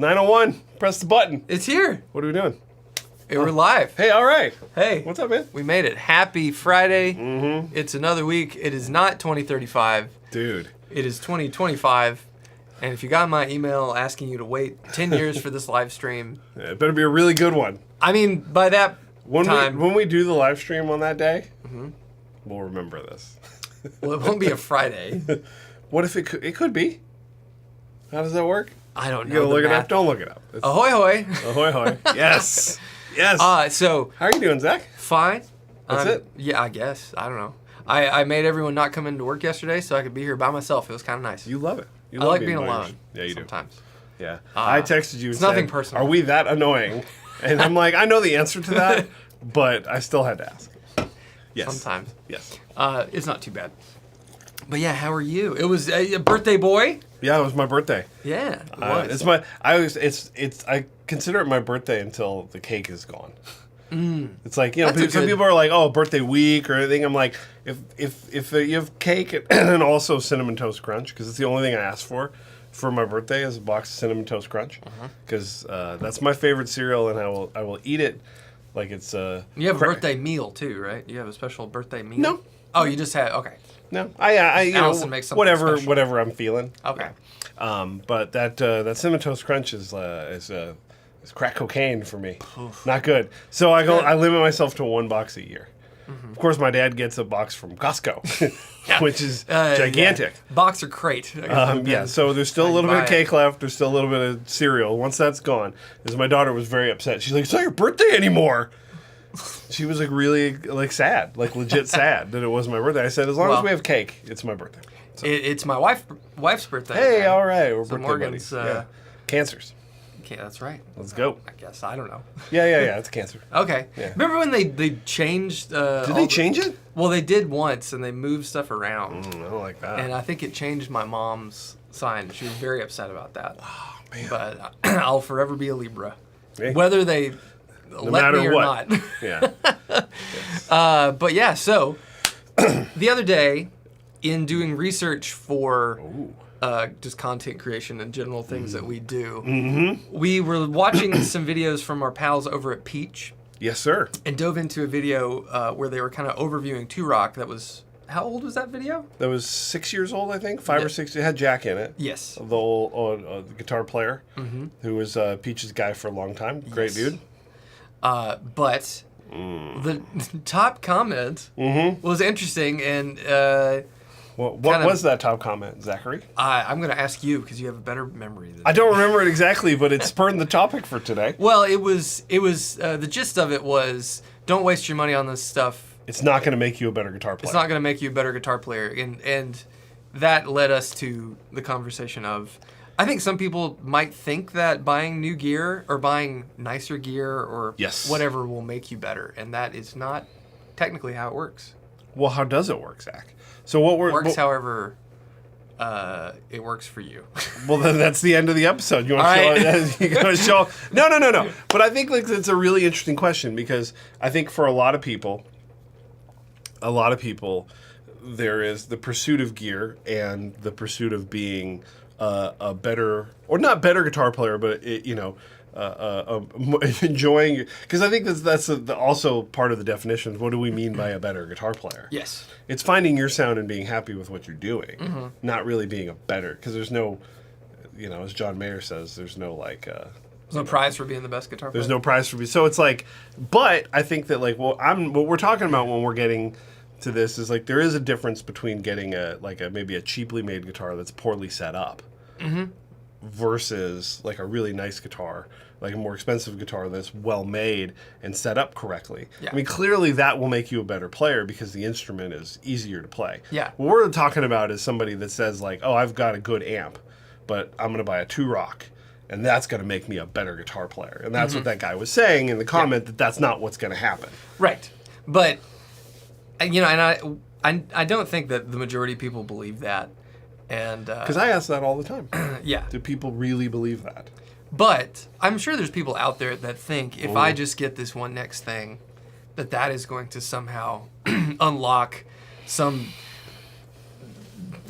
9:01. Press the button. It's here. What are we doing? Hey, we're live. Hey, all right. Hey. What's up, man? We made it. Happy Friday. Mm-hmm. It's another week. It is not 2035. Dude. It is 2025. And if you got my email asking you to wait 10 years for this live stream. Yeah, it better be a really good one. I mean, by that time. When we do the live stream on that day, we'll remember this. Well, it won't be a Friday. What if it could? It could be. How does that work? I don't know. You gotta look it up. Don't look it up. It's, Ahoy, hoy. ahoy, hoy. Yes. Yes. So. How are you doing, Zach? Fine. That's it? Yeah, I guess. I don't know. I made everyone not come into work yesterday so I could be here by myself. It was kind of nice. You love it. You I love like being by alone. Yeah, you sometimes. do. Yeah. I texted you and it's nothing said, personal. are we that annoying? And I'm like, I know the answer to that, but I still had to ask. Yes. Sometimes. Yes. It's not too bad. But yeah, how are you? It was a birthday boy. Yeah, it was my birthday. Yeah, it was. It's my. I consider it my birthday until the cake is gone. It's like, you know, some people are like, oh, birthday week or anything. I'm like, if you have cake and also Cinnamon Toast Crunch, because it's the only thing I ask for my birthday is a box of Cinnamon Toast Crunch, because that's my favorite cereal, and I will eat it like it's You have a birthday meal too, right? You have a special birthday meal. No. Oh, you just had okay. No, I you Allison know, makes something whatever special. whatever I'm feeling. Okay. But that Cinnamon Toast Crunch is crack cocaine for me. Not good. So I limit myself to one box a year. Of course, my dad gets a box from Costco, which is gigantic. Yeah. Box or crate. Yeah, so there's still a little bit of cake left. There's still a little bit of cereal. Once that's gone, because my daughter was very upset. She's like, "It's not your birthday anymore." She was like really like sad, like legit sad that it wasn't my birthday. I said, as long as we have cake, it's my birthday. So. It's my wife's birthday. Hey, all right, we're so birthday Morgan's, buddies. Yeah. Cancers. Okay, that's right. Let's go. I guess I don't know. Yeah, it's cancer. Okay. Yeah. Remember when they changed? Did they change it? Well, they did once, and they moved stuff around. I don't like that. And I think it changed my mom's sign. She was very upset about that. Oh man. But I'll forever be a Libra, Hey. whether they let me or not. Yeah. But yeah, so the other day, in doing research for just content creation and general things that we do, we were watching some videos from our pals over at Peach. Yes, sir. And dove into a video where they were kind of overviewing Turok. That was, how old was that video? That was 6 years old, I think. 5 or 6. It had Jack in it. Yes. The old guitar player, who was Peach's guy for a long time. Great dude. But the top comment was interesting, and What was that top comment, Zachary? I'm going to ask you because you have a better memory than I don't remember it exactly, but it's spurred the topic for today. Well, it was the gist of it was, don't waste your money on this stuff. It's not going to make you a better guitar player. It's not going to make you a better guitar player, and that led us to the conversation of, I think some people might think that buying new gear or buying nicer gear or whatever will make you better, and that is not technically how it works. Well, how does it work, Zach? So however it works for you. Well, then that's the end of the episode. You want to show? No. But I think like it's a really interesting question, because I think for a lot of people, there is the pursuit of gear and the pursuit of being a better, or not better guitar player, but enjoying, because I think that's also part of the definition. What do we mean by a better guitar player? Yes. It's finding your sound and being happy with what you're doing, not really being a better, because there's no, as John Mayer says, there's no like... there's no prize for being the best guitar player. There's no prize for being... So it's like... But I think that like, what we're talking about when we're getting to this is like, there is a difference between getting maybe a cheaply made guitar that's poorly set up versus like a really nice guitar, like a more expensive guitar that's well made and set up correctly. Yeah. I mean, clearly that will make you a better player because the instrument is easier to play. Yeah. What we're talking about is somebody that says like, oh, I've got a good amp, but I'm going to buy a Turok, and that's going to make me a better guitar player. And that's what that guy was saying in the comment, that that's not what's going to happen. Right. But, and I don't think that the majority of people believe that. And because I ask that all the time. Yeah. Do people really believe that? But I'm sure there's people out there that think if I just get this one next thing, that is going to somehow unlock some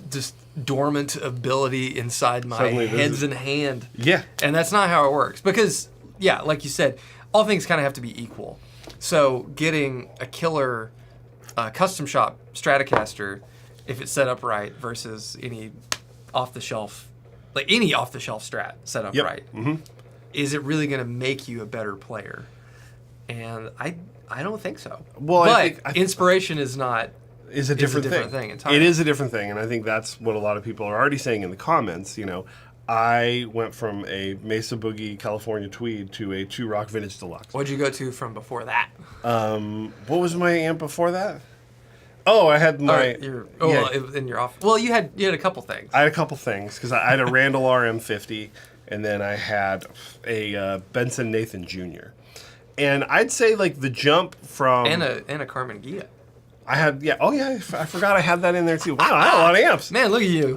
just dormant ability inside my heads in hand. Yeah. And that's not how it works. Because, yeah, like you said, all things kind of have to be equal. So getting a killer custom shop Stratocaster, if it's set up right, versus any off-the-shelf, like any off-the-shelf Strat set up right, is it really going to make you a better player? And I don't think so. Well, but I think inspiration is not... Is a different thing entirely. It is a different thing, and I think that's what a lot of people are already saying in the comments. You know, I went from a Mesa Boogie California Tweed to a 2-Rock Vintage Deluxe. What'd you go to from before that? What was my amp before that? Oh, I had my... in your office. Well, you had a couple things. I had a couple things, because I had a Randall RM50, and then I had a Benson Nathan Jr. And I'd say, like, the jump from... And a Carmen Gia. I had, I forgot I had that in there too. Wow, I had a lot of amps. Man, look at you.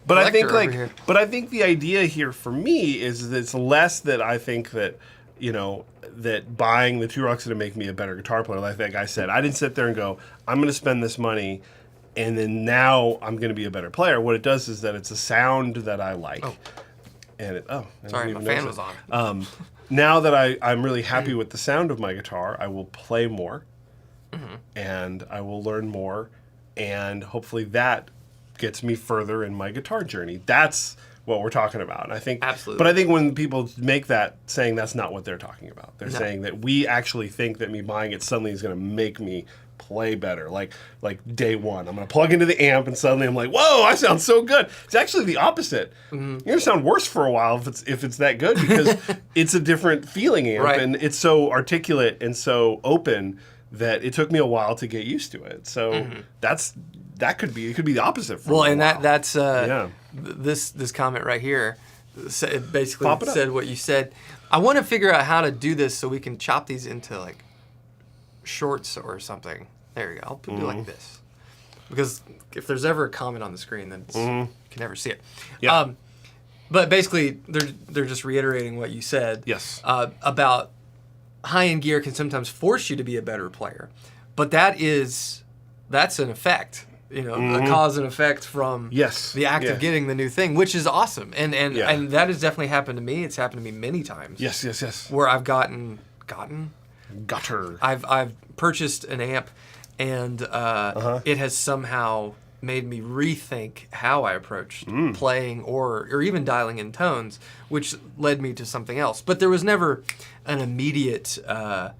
But I think I think the idea here for me is that it's less that I think that, you know, that buying the 2-Rock's going to make me a better guitar player. Like that guy said, I didn't sit there and go, I'm going to spend this money, and then now I'm going to be a better player. What it does is that it's a sound that I like. Oh. And sorry, my fan was on. Now that I'm really happy with the sound of my guitar, I will play more. And I will learn more, and hopefully that gets me further in my guitar journey. That's what we're talking about. And I think, absolutely. But I think when people make that saying, that's not what they're talking about. They're saying that we actually think that me buying it suddenly is going to make me play better. Like day one, I'm going to plug into the amp, and suddenly I'm like, whoa, I sound so good. It's actually the opposite. You're going to sound worse for a while if it's that good, because it's a different feeling amp, and it's so articulate and so open that it took me a while to get used to it. So that could be the opposite for me. And that's this comment right here basically said what you said. I want to figure out how to do this so we can chop these into like shorts or something. There you go. I'll do like this, because if there's ever a comment on the screen, then you can never see it. Yeah. But basically, they're just reiterating what you said. Yes. About high-end gear can sometimes force you to be a better player, but that's an effect, you know, a cause and effect from the act of getting the new thing, which is awesome, and that has definitely happened to me. It's happened to me many times. Yes. Where I've I've purchased an amp, and it has somehow made me rethink how I approached playing or even dialing in tones, which led me to something else. But there was never an immediate, like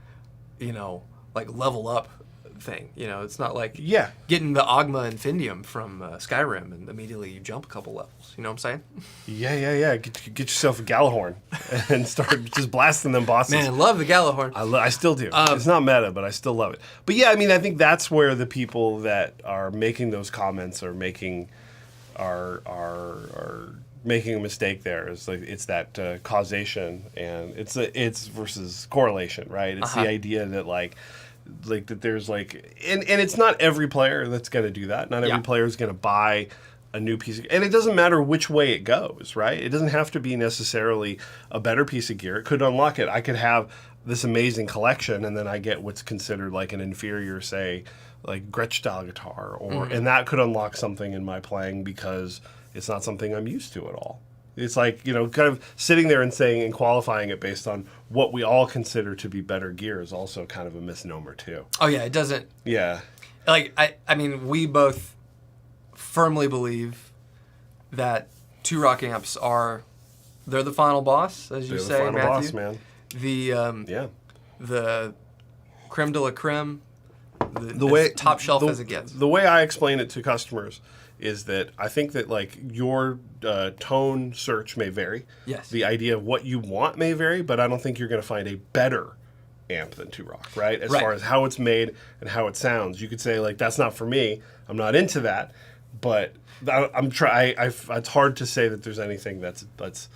level up thing. You know, it's not like getting the Ogma Infindium from Skyrim and immediately you jump a couple levels. You know what I'm saying? Yeah. Get yourself a Gallahorn and start just blasting them bosses. Man, I love the Gallahorn. I still do. It's not meta, but I still love it. But yeah, I mean, I think that's where the people that are making those comments are making making a mistake there. Is like it's that causation, and it's versus correlation, right? It's the idea that like that there's like, and it's not every player that's going to do that. Not every player is going to buy a new piece of, and it doesn't matter which way it goes, right? It doesn't have to be necessarily a better piece of gear. It could unlock it. I could have this amazing collection, and then I get what's considered like an inferior, say, like Gretsch style guitar, or and that could unlock something in my playing because it's not something I'm used to at all. It's like, you know, kind of sitting there and saying and qualifying it based on what we all consider to be better gear is also kind of a misnomer too. Oh yeah, it doesn't. Yeah. Like I mean, we both firmly believe that 2-Rock amps they're the final boss, as you say, Matthew. Boss, man. The creme de la creme, the way top shelf as it gets. The way I explain it to customers is that I think that like your tone search may vary. Yes. The idea of what you want may vary, but I don't think you're going to find a better amp than 2-Rock, right? As far as how it's made and how it sounds. You could say like, that's not for me. I'm not into that, but it's hard to say that there's anything that's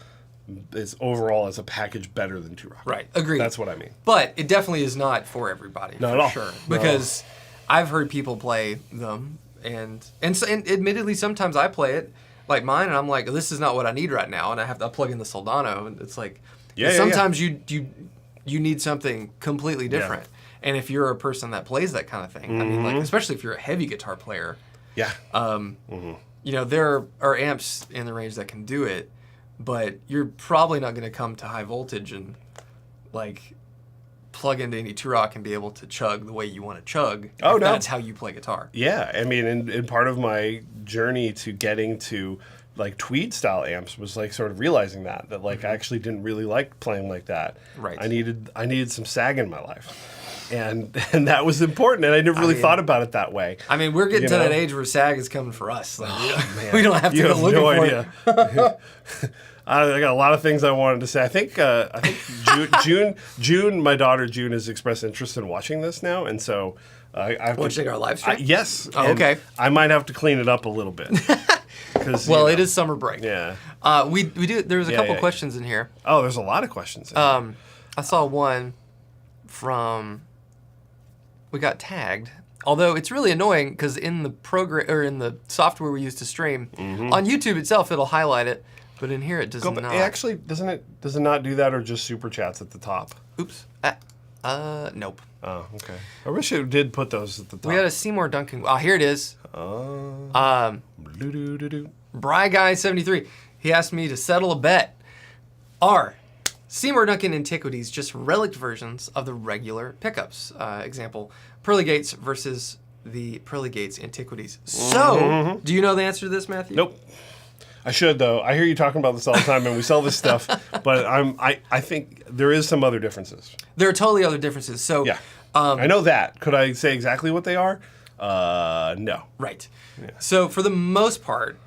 overall as a package better than 2-Rock. Right. Agreed. That's what I mean. But it definitely is not for everybody. Not at all. Sure. Because I've heard people play them. And admittedly, sometimes I play it like mine, and I'm like, this is not what I need right now, and I have to plug in the Soldano, and it's like, sometimes you need something completely different. And if you're a person that plays that kind of thing, I mean, like especially if you're a heavy guitar player, there are amps in the range that can do it, but you're probably not going to come to high voltage and like plug into any Turok and be able to chug the way you want to chug. Oh, no. That's how you play guitar. Yeah, I mean, and part of my journey to getting to like Tweed style amps was like sort of realizing that like I actually didn't really like playing like that. Right. I needed some sag in my life, and that was important, and I never really thought about it that way. I mean, we're getting to that age where sag is coming for us. Like, we don't have to go looking for it. I got a lot of things I wanted to say. I think June, my daughter June, has expressed interest in watching this now, and so I watching our live stream. Yes. Oh, okay. I might have to clean it up a little bit. It is summer break. Yeah. We do. There was a couple questions in here. Oh, there's a lot of questions. I saw one from. We got tagged. Although it's really annoying because in the program or in the software we use to stream on YouTube itself, it'll highlight it. But in here, it does not. Actually, does it not do that, or just super chats at the top? Oops. Nope. Oh, okay. I wish it did put those at the top. We had a Seymour Duncan. Oh, here it is. Bry Guy 73. He asked me to settle a bet. Are Seymour Duncan Antiquities just relic versions of the regular pickups? Example, Pearly Gates versus the Pearly Gates Antiquities. So, do you know the answer to this, Matthew? Nope. I should, though. I hear you talking about this all the time, and we sell this stuff, but I think there is some other differences. There are totally other differences. So yeah, I know that. Could I say exactly what they are? No. Right. Yeah. So for the most part,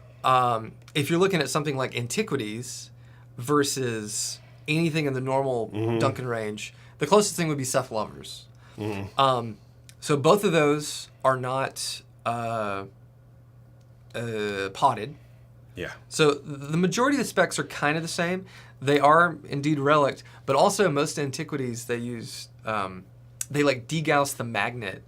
if you're looking at something like Antiquities versus anything in the normal Duncan range, the closest thing would be Seth Lovers. So both of those are not potted. Yeah. So the majority of the specs are kind of the same. They are indeed relict, but also most Antiquities they use they like degauss the magnet,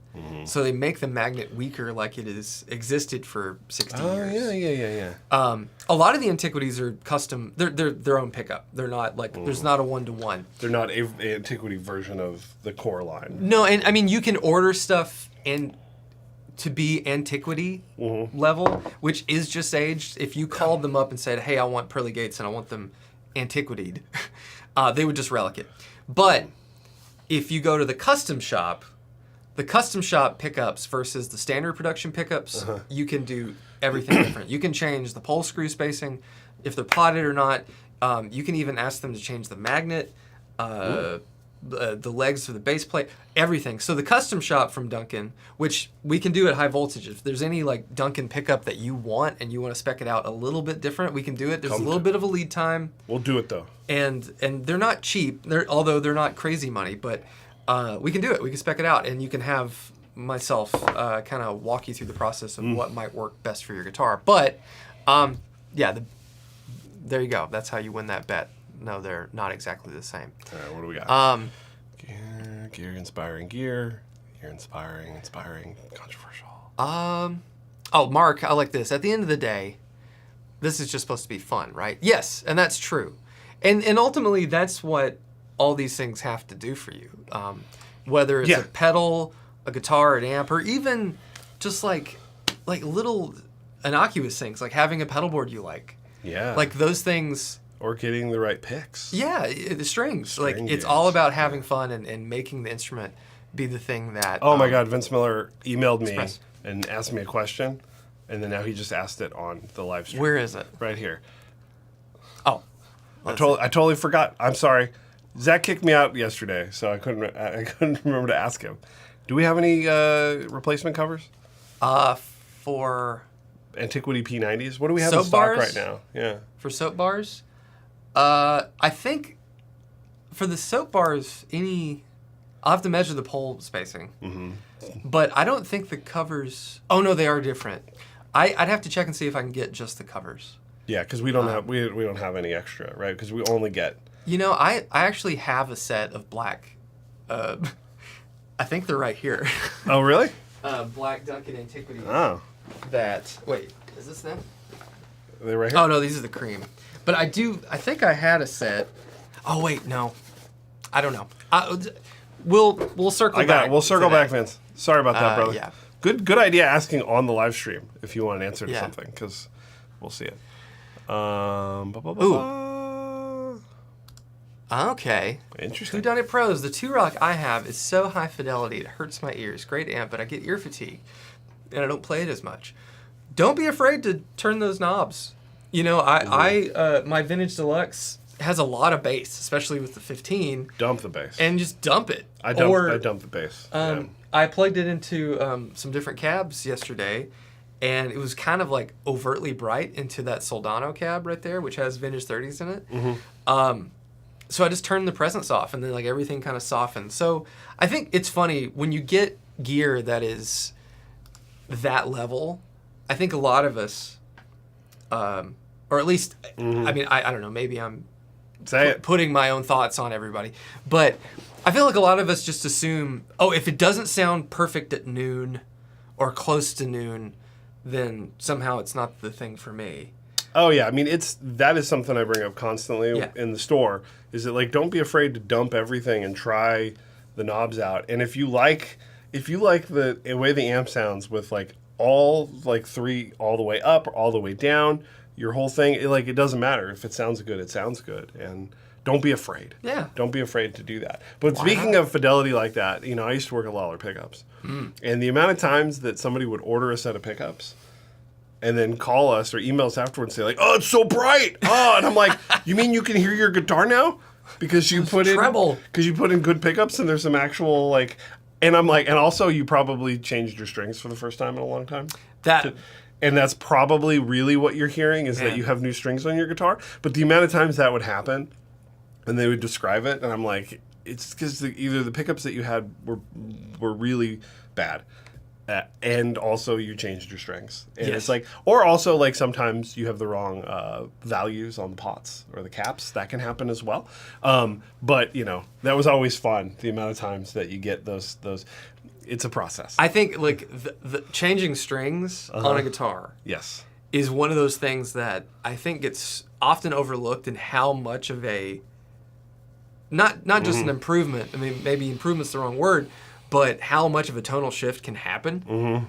so they make the magnet weaker, like it has existed for 60 years. Oh yeah. A lot of the Antiquities are custom. They're their own pickup. They're not like there's not a 1-to-1. They're not an Antiquity version of the core line. No, and I mean you can order stuff and. To be Antiquity level, which is just aged. If you called them up and said, "Hey, I want Pearly Gates and I want them Antiquitied," they would just relic it. But if you go to the custom shop pickups versus the standard production pickups, you can do everything different. You can change the pole screw spacing, if they're potted or not. You can even ask them to change the magnet. The legs for the base plate, everything. So the custom shop from Duncan, which we can do at high voltage. If there's any like Duncan pickup that you want and you want to spec it out a little bit different, we can do it. There's a little bit of a lead time. We'll do it though. And they're not cheap. Although they're not crazy money, but we can do it. We can spec it out, and you can have myself kind of walk you through the process of what might work best for your guitar. But there you go. That's how you win that bet. No, they're not exactly the same. All right, what do we got? Gear, inspiring, controversial. Oh, Mark, I like this. At the end of the day, this is just supposed to be fun, right? Yes, and that's true. And ultimately, that's what all these things have to do for you. Whether it's a pedal, a guitar, an amp, or even just like little innocuous things, like having a pedal board you like. Yeah. Like those things... Or getting the right picks. Yeah, the strings. Like it's all about having fun and making the instrument be the thing that... Oh my God, Vince Miller emailed me and asked me a question, and then now he just asked it on the live stream. Where is it? Right here. Oh. I totally forgot. I'm sorry. Zach kicked me out yesterday, so I couldn't remember to ask him. Do we have any replacement covers? For... Antiquity P90s? What do we have in stock right now? Yeah. For soap bars? I think for the soap bars, I'll have to measure the pole spacing. But I don't think the covers... Oh, no, they are different. I'd have to check and see if I can get just the covers. Yeah, because we don't have any extra, right? Because we only get... I actually have a set of black... I think they're right here. Oh, really? Black Duncan Antiquities. Oh. Wait, is this them? Are they right here? Oh, no, these are the cream. But I think I had a set. Oh, wait, no. I don't know. We'll circle back. We'll circle back, Vince. Sorry about that, brother. Yeah. Good idea asking on the live stream if you want an answer to something. Cause We'll see it. Okay. Interesting. Whodunit Pros. The 2-Rock I have is so high fidelity it hurts my ears. Great amp, but I get ear fatigue, and I don't play it as much. Don't be afraid to turn those knobs. You know, my Vintage Deluxe has a lot of bass, especially with the 15. Dump the bass. And just dump it. I dump the bass. I plugged it into some different cabs yesterday, and it was kind of like overtly bright into that Soldano cab right there, which has Vintage 30s in it. Mm-hmm. So I just turned the presence off, and then like everything kind of softened. So I think it's funny when you get gear that is that level. I think a lot of us, or at least, I mean, I don't know, maybe I'm putting my own thoughts on everybody, but I feel like a lot of us just assume, oh, if it doesn't sound perfect at noon or close to noon, then somehow it's not the thing for me. Oh yeah, I mean that is something I bring up constantly in the store. Is that like don't be afraid to dump everything and try the knobs out. And if you like the way the amp sounds with like all like 3 all the way up or all the way down, your whole thing, it doesn't matter. If it sounds good, it sounds good. And don't be afraid. Yeah. Don't be afraid to do that. But speaking of fidelity like that, you know, I used to work at Lawler Pickups. And the amount of times that somebody would order a set of pickups and then call us or email us afterwards and say like, oh, it's so bright. Oh, and I'm like, you mean you can hear your guitar now? Because you put in good pickups and there's some actual like, and I'm like, and also you probably changed your strings for the first time in a long time. And that's probably really what you're hearing is that you have new strings on your guitar. But the amount of times that would happen and they would describe it, and I'm like, it's because either the pickups that you had were really bad, and also you changed your strings. And it's like, or also like sometimes you have the wrong values on the pots or the caps. That can happen as well. But you know, that was always fun. The amount of times that you get those. It's a process. I think like the changing strings on a guitar is one of those things that I think gets often overlooked in how much of a not just an improvement. I mean, maybe improvement's the wrong word, but how much of a tonal shift can happen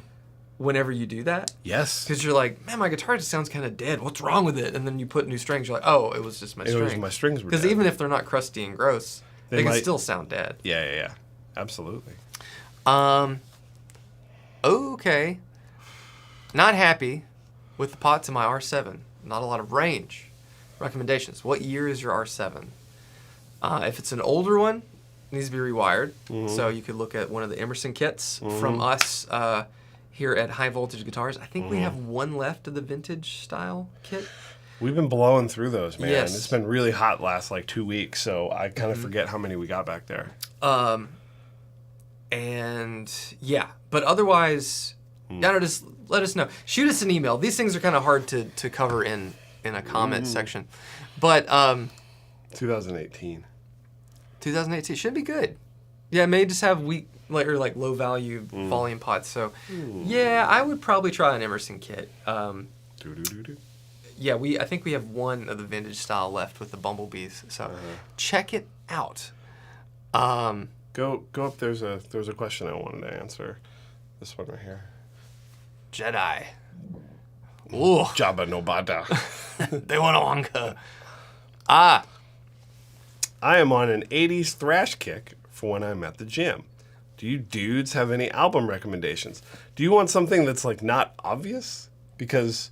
whenever you do that. Yes. Because you're like, man, my guitar just sounds kind of dead. What's wrong with it? And then you put new strings. You're like, oh, it was just my strings. It was my strings were dead. Because even if they're not crusty and gross, they can still sound dead. Yeah. Absolutely. Okay. Not happy with the pots in my R7. Not a lot of range. Recommendations. What year is your R7? If it's an older one, it needs to be rewired. So you could look at one of the Emerson kits from us here at High Voltage Guitars. I think we have one left of the vintage style kit. We've been blowing through those, man. Yes. It's been really hot last like 2 weeks, so I kind of forget how many we got back there. And yeah, but otherwise, just let us know. Shoot us an email. These things are kind of hard to cover in a comment section, but 2018 should be good. Yeah, it may just have weak or like low value volume pots. So yeah, I would probably try an Emerson kit. Yeah, I think we have one of the vintage style left with the bumblebees. So check it out. Go up. There's a question I wanted to answer. This one right here. Jedi. Ooh. Jabba no Bada. They want a Wonka. I am on an 80s thrash kick for when I'm at the gym. Do you dudes have any album recommendations? Do you want something that's like not obvious? Because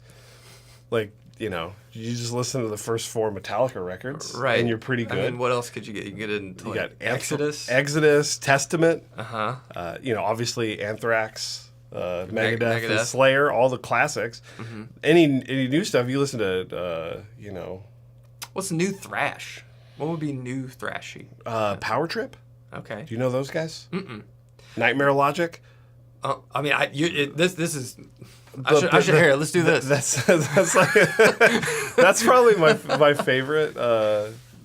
like, you know, you just listen to the first 4 Metallica records, right? And you're pretty good. I mean, what else could you get? You get into like, got Exodus, Testament. You know, obviously Anthrax, Megadeth, Slayer, all the classics. Any new stuff you listen to? You know, what's new thrash? What would be new thrashy? Power Trip. Okay. Do you know those guys? Nightmare Logic. I mean, this is. I should hear it. Let's do this. That's like that's probably my favorite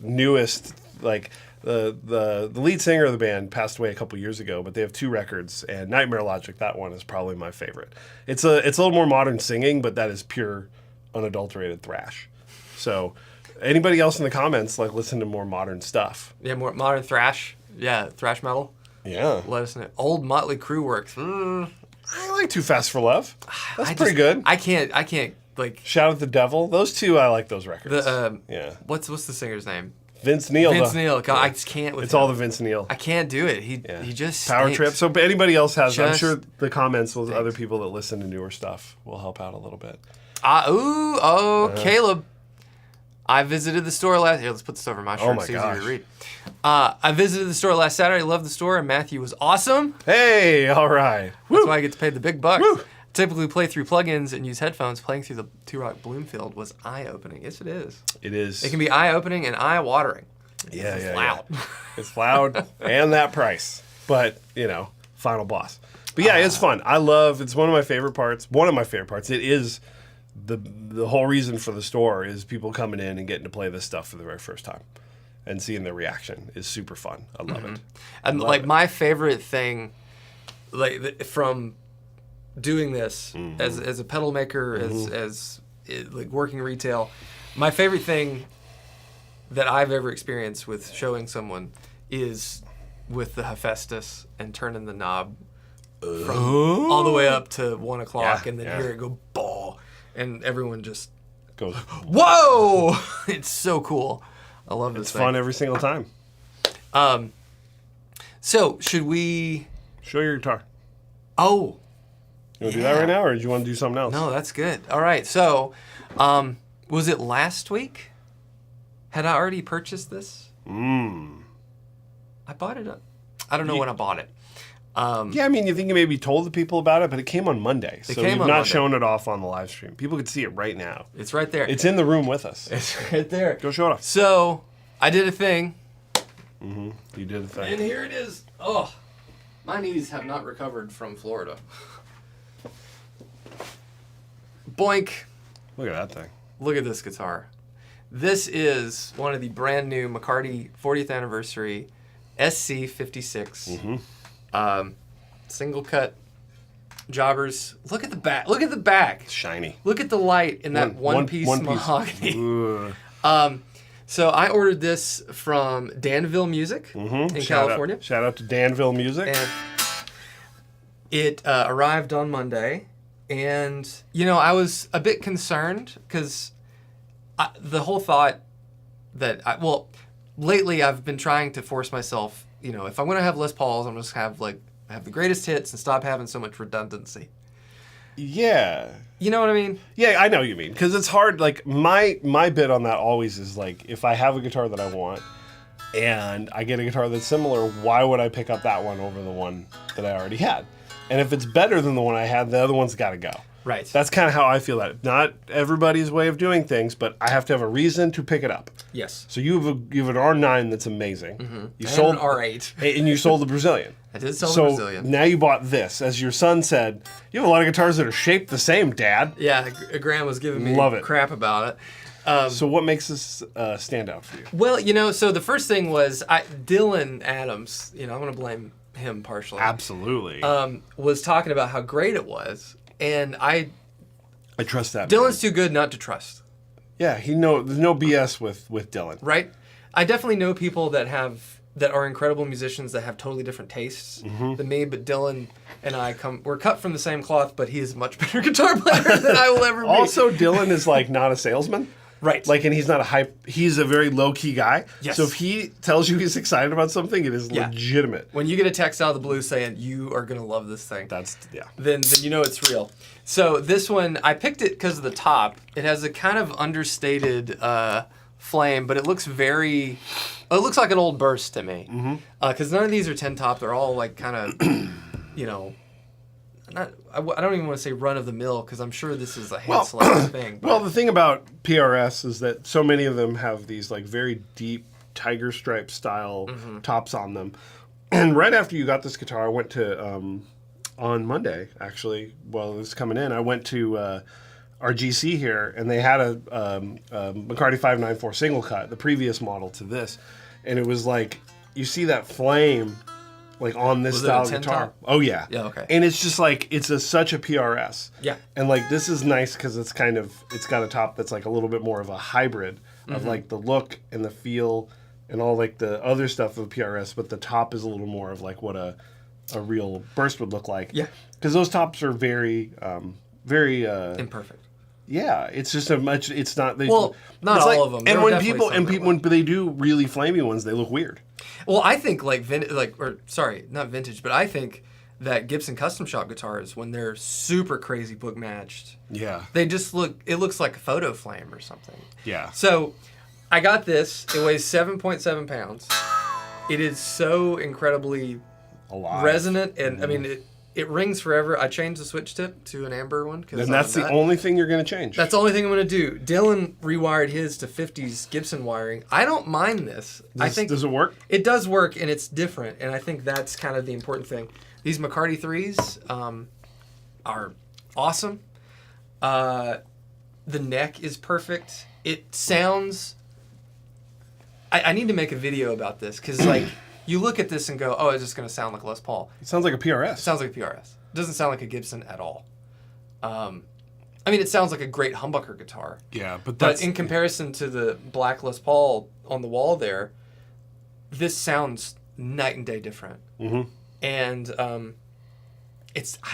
newest. Like the lead singer of the band passed away a couple years ago, but they have 2 records, and Nightmare Logic, that one is probably my favorite. It's a little more modern singing, but that is pure unadulterated thrash. So anybody else in the comments like listen to more modern stuff? Yeah, more modern thrash. Yeah, thrash metal. Yeah. Let us know. Old Motley Crue works. I like Too Fast for Love. That's pretty good. I can't like Shout Out the Devil. Those two, I like those records. Yeah. What's the singer's name? Vince Neil. Vince Neil. God, I just can't with It's him. all the Vince Neil. I can't do it. He just Power stinks. Trip. So anybody else has, I'm sure the comments with other people that listen to newer stuff will help out a little bit. Caleb. I visited the store last... Here, let's put this over my shirt. It's easier to read. I visited the store last Saturday. Loved the store, and Matthew was awesome. Hey, all right. That's why I get to pay the big bucks. Woo. Typically play through plugins and use headphones. Playing through the Two Rock Bloomfield was eye-opening. Yes, it is. It is. It can be eye-opening and eye-watering. It's loud. Yeah. It's loud and that price. But, final boss. But yeah, it's fun. It's one of my favorite parts. One of my favorite parts. It is... The whole reason for the store is people coming in and getting to play this stuff for the very first time and seeing their reaction is super fun. I love it. And my favorite thing, from doing this as a pedal maker, as working retail, my favorite thing that I've ever experienced with showing someone is with the Hephaestus and turning the knob from all the way up to 1 o'clock and then hear it go ball. And everyone just goes, whoa! It's so cool. I love this thing. It's fun every single time. So, should we... Show your guitar. Oh. You want to do that right now, or do you want to do something else? No, that's good. All right. So, was it last week? Had I already purchased this? I bought it. I don't know when I bought it. You think you maybe told the people about it, but it came on Monday. So you've not shown it off on the live stream. People could see it right now. It's right there. It's in the room with us. It's right there. Go show it off. So, I did a thing. You did a thing. And here it is. Oh, my knees have not recovered from Florida. Boink. Look at that thing. Look at this guitar. This is one of the brand new McCarty 40th anniversary SC56. Single cut jobbers. Look at the back. Look at the back. It's shiny. Look at the light in that one piece mahogany. So I ordered this from Danville Music in California. Shout out to Danville Music. And it arrived on Monday. And, I was a bit concerned because the whole thought that, lately I've been trying to force myself, if I'm going to have Les Pauls, I'm just have the greatest hits and stop having so much redundancy. Yeah. You know what I mean? Yeah, I know what you mean. Because it's hard, my bit on that always is, if I have a guitar that I want and I get a guitar that's similar, why would I pick up that one over the one that I already had? And if it's better than the one I had, the other one's got to go. Right. That's kind of how I feel about it. Not everybody's way of doing things, but I have to have a reason to pick it up. Yes. So you have an R9 that's amazing. You sold an R8. And you sold the Brazilian. I did sell the Brazilian. So now you bought this. As your son said, you have a lot of guitars that are shaped the same, Dad. Yeah, Graham was giving me crap about it. So what makes this stand out for you? Well, so the first thing was Dylan Adams, I'm going to blame him partially. Absolutely. Was talking about how great it was, and I trust that. Dylan's too good not to trust. Yeah, there's no BS with Dylan. Right? I definitely know people that are incredible musicians that have totally different tastes than me, but Dylan and I we're cut from the same cloth, but he is a much better guitar player than I will ever be. Also, Dylan is not a salesman. Right. And he's not he's a very low-key guy. Yes. So if he tells you he's excited about something, it is legitimate. When you get a text out of the blue saying, you are going to love this thing. Then you know it's real. So this one, I picked it because of the top. It has a kind of understated flame, but it looks it looks like an old Burst to me. Because none of these are 10 top. They're all kind of, I don't even want to say run-of-the-mill because I'm sure this is a hand-selected thing. But. Well, the thing about PRS is that so many of them have these very deep tiger stripe style tops on them. And right after you got this guitar, I went to, on Monday, actually, while it was coming in, I went to our GC here, and they had a McCarty 594 single cut, the previous model to this. And it was you see that flame... on this style of guitar. Top? Oh, yeah. Yeah, okay. And it's just such a PRS. Yeah. And this is nice because it's got a top that's a little bit more of a hybrid of the look and the feel and all the other stuff of PRS, but the top is a little more of what a real Burst would look like. Yeah. Because those tops are very, very... imperfect. Yeah, it's just it's not. Well, not all of them. And when when they do really flamey ones, they look weird. Well, I think not vintage, but I think that Gibson Custom Shop guitars, when they're super crazy book matched, they just it looks like a photo flame or something. Yeah. So, I got this. It weighs 7.7 pounds. It is so incredibly resonant, and I mean it rings forever. I changed the switch tip to an amber one. And that's the only thing you're going to change. That's the only thing I'm going to do. Dylan rewired his to 50s Gibson wiring. I don't mind this. Does it work? It does work, and it's different, and I think that's kind of the important thing. These McCarty 3s are awesome. The neck is perfect. It sounds... I need to make a video about this, because you look at this and go, oh, it's just going to sound like a Les Paul. It sounds like a PRS. It sounds like a PRS. It doesn't sound like a Gibson at all. I mean, it sounds like a great humbucker guitar. Yeah, but in comparison to the black Les Paul on the wall there, this sounds night and day different. Mm-hmm. And I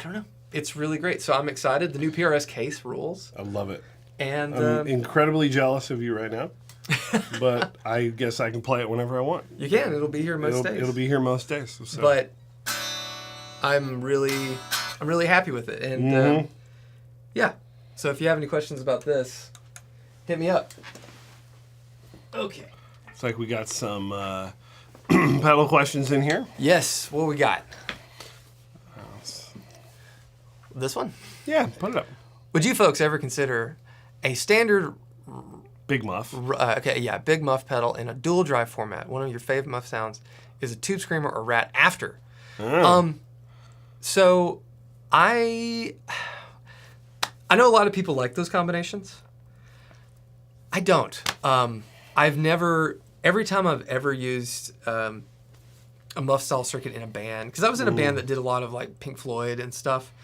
don't know. It's really great. So I'm excited. The new PRS case rules. I love it. And I'm incredibly jealous of you right now. But I guess I can play it whenever I want. You can. It'll be here most days. It'll be here most days. So. But I'm really happy with it. And yeah. So if you have any questions about this, hit me up. Okay. It's like we got some pedal questions in here. Yes. What we got? This one? Yeah, put it up. Would you folks ever consider a standard... Big muff. Big muff pedal in a dual drive format? One of your favorite muff sounds is a Tube Screamer or Rat after. Oh. So I know a lot of people like those combinations. I don't. Every time I've ever used a muff style circuit in a band, because I was in a band that did a lot of like Pink Floyd and stuff,